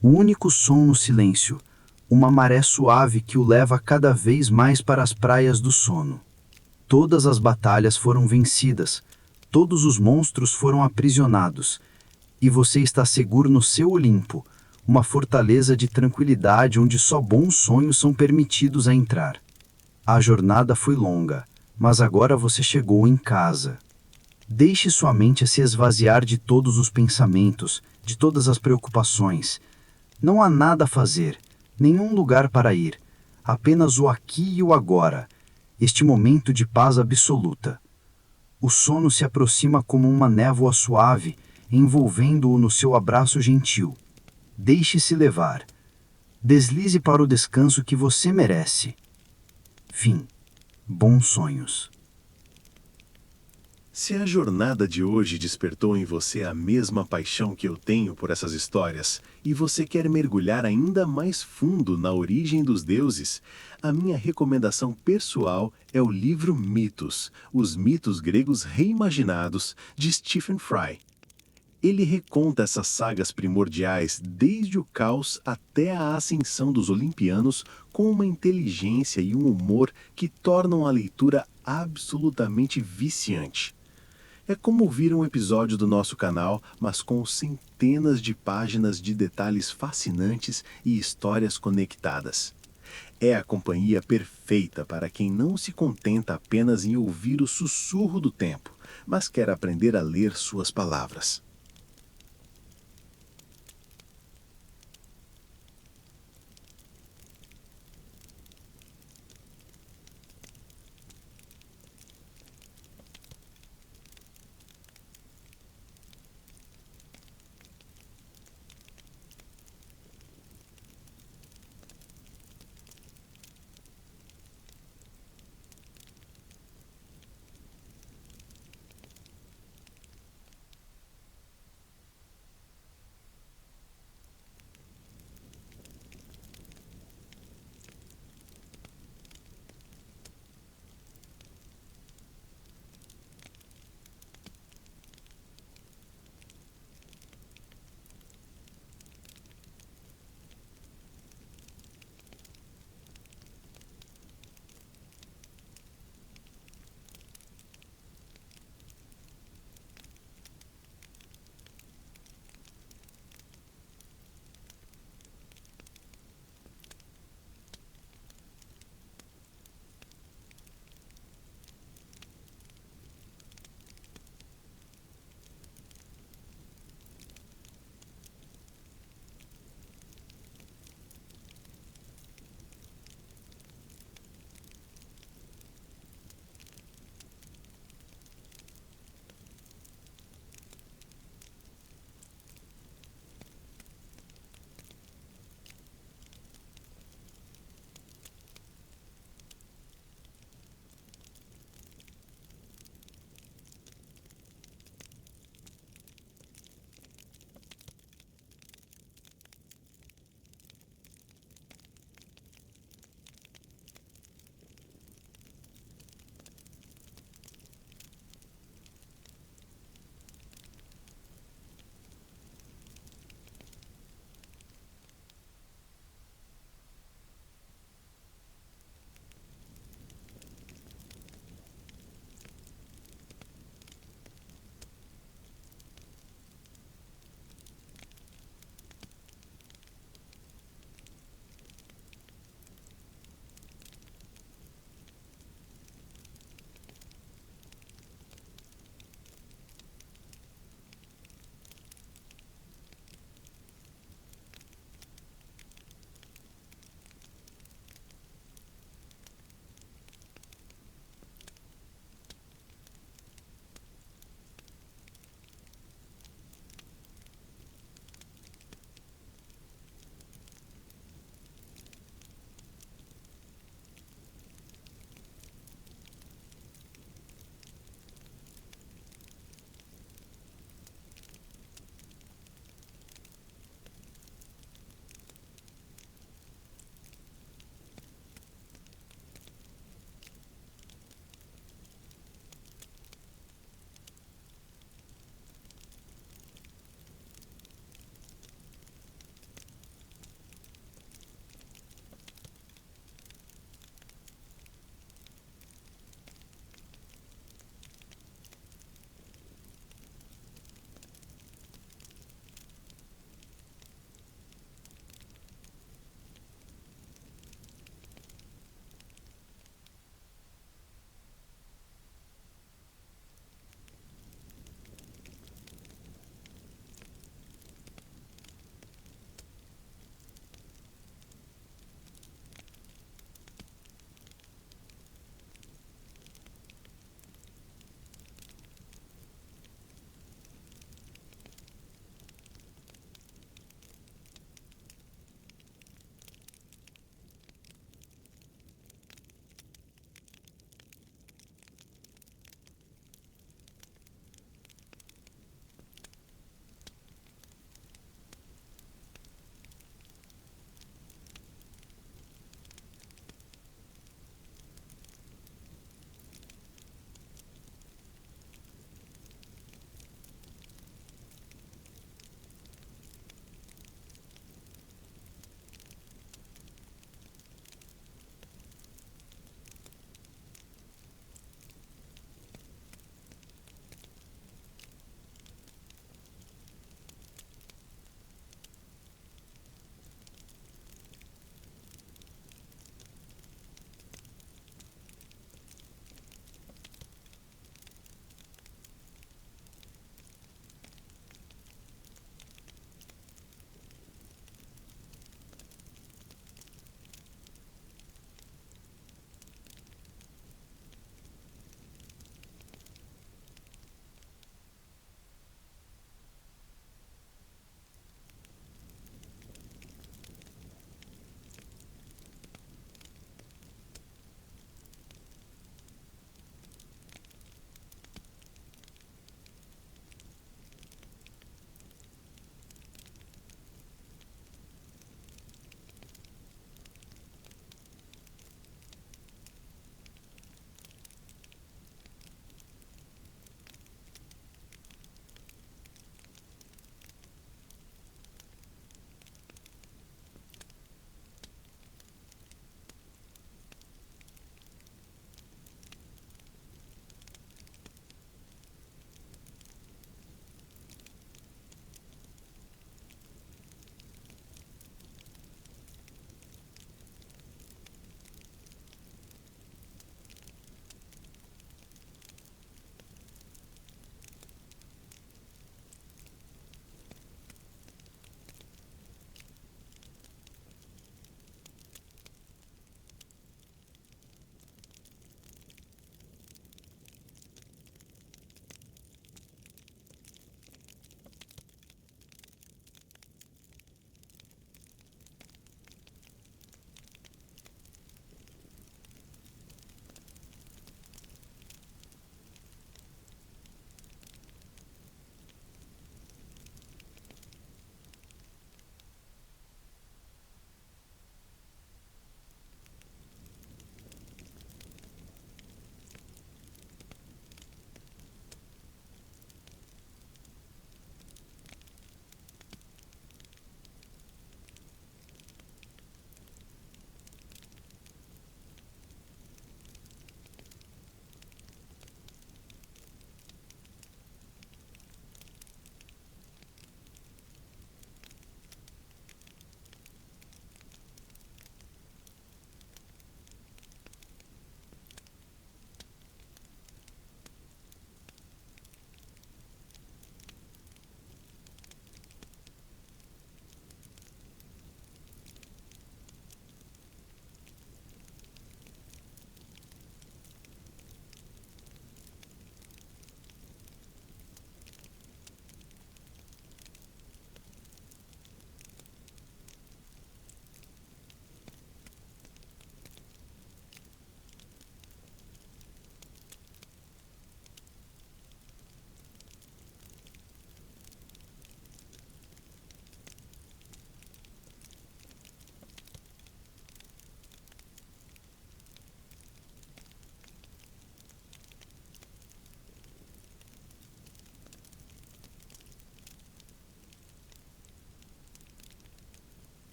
O único som no silêncio, uma maré suave que o leva cada vez mais para as praias do sono. Todas as batalhas foram vencidas, todos os monstros foram aprisionados, e você está seguro no seu Olimpo, uma fortaleza de tranquilidade onde só bons sonhos são permitidos a entrar. A jornada foi longa, mas agora você chegou em casa. Deixe sua mente se esvaziar de todos os pensamentos, de todas as preocupações. Não há nada a fazer, nenhum lugar para ir, apenas o aqui e o agora, este momento de paz absoluta. O sono se aproxima como uma névoa suave, envolvendo-o no seu abraço gentil. Deixe-se levar. Deslize para o descanso que você merece. Fim. Bons sonhos. Se a jornada de hoje despertou em você a mesma paixão que eu tenho por essas histórias, e você quer mergulhar ainda mais fundo na origem dos deuses, a minha recomendação pessoal é o livro Mitos, os mitos gregos reimaginados, de Stephen Fry. Ele reconta essas sagas primordiais desde o caos até a ascensão dos olimpianos com uma inteligência e um humor que tornam a leitura absolutamente viciante. É como ouvir um episódio do nosso canal, mas com centenas de páginas de detalhes fascinantes e histórias conectadas. É a companhia perfeita para quem não se contenta apenas em ouvir o sussurro do tempo, mas quer aprender a ler suas palavras.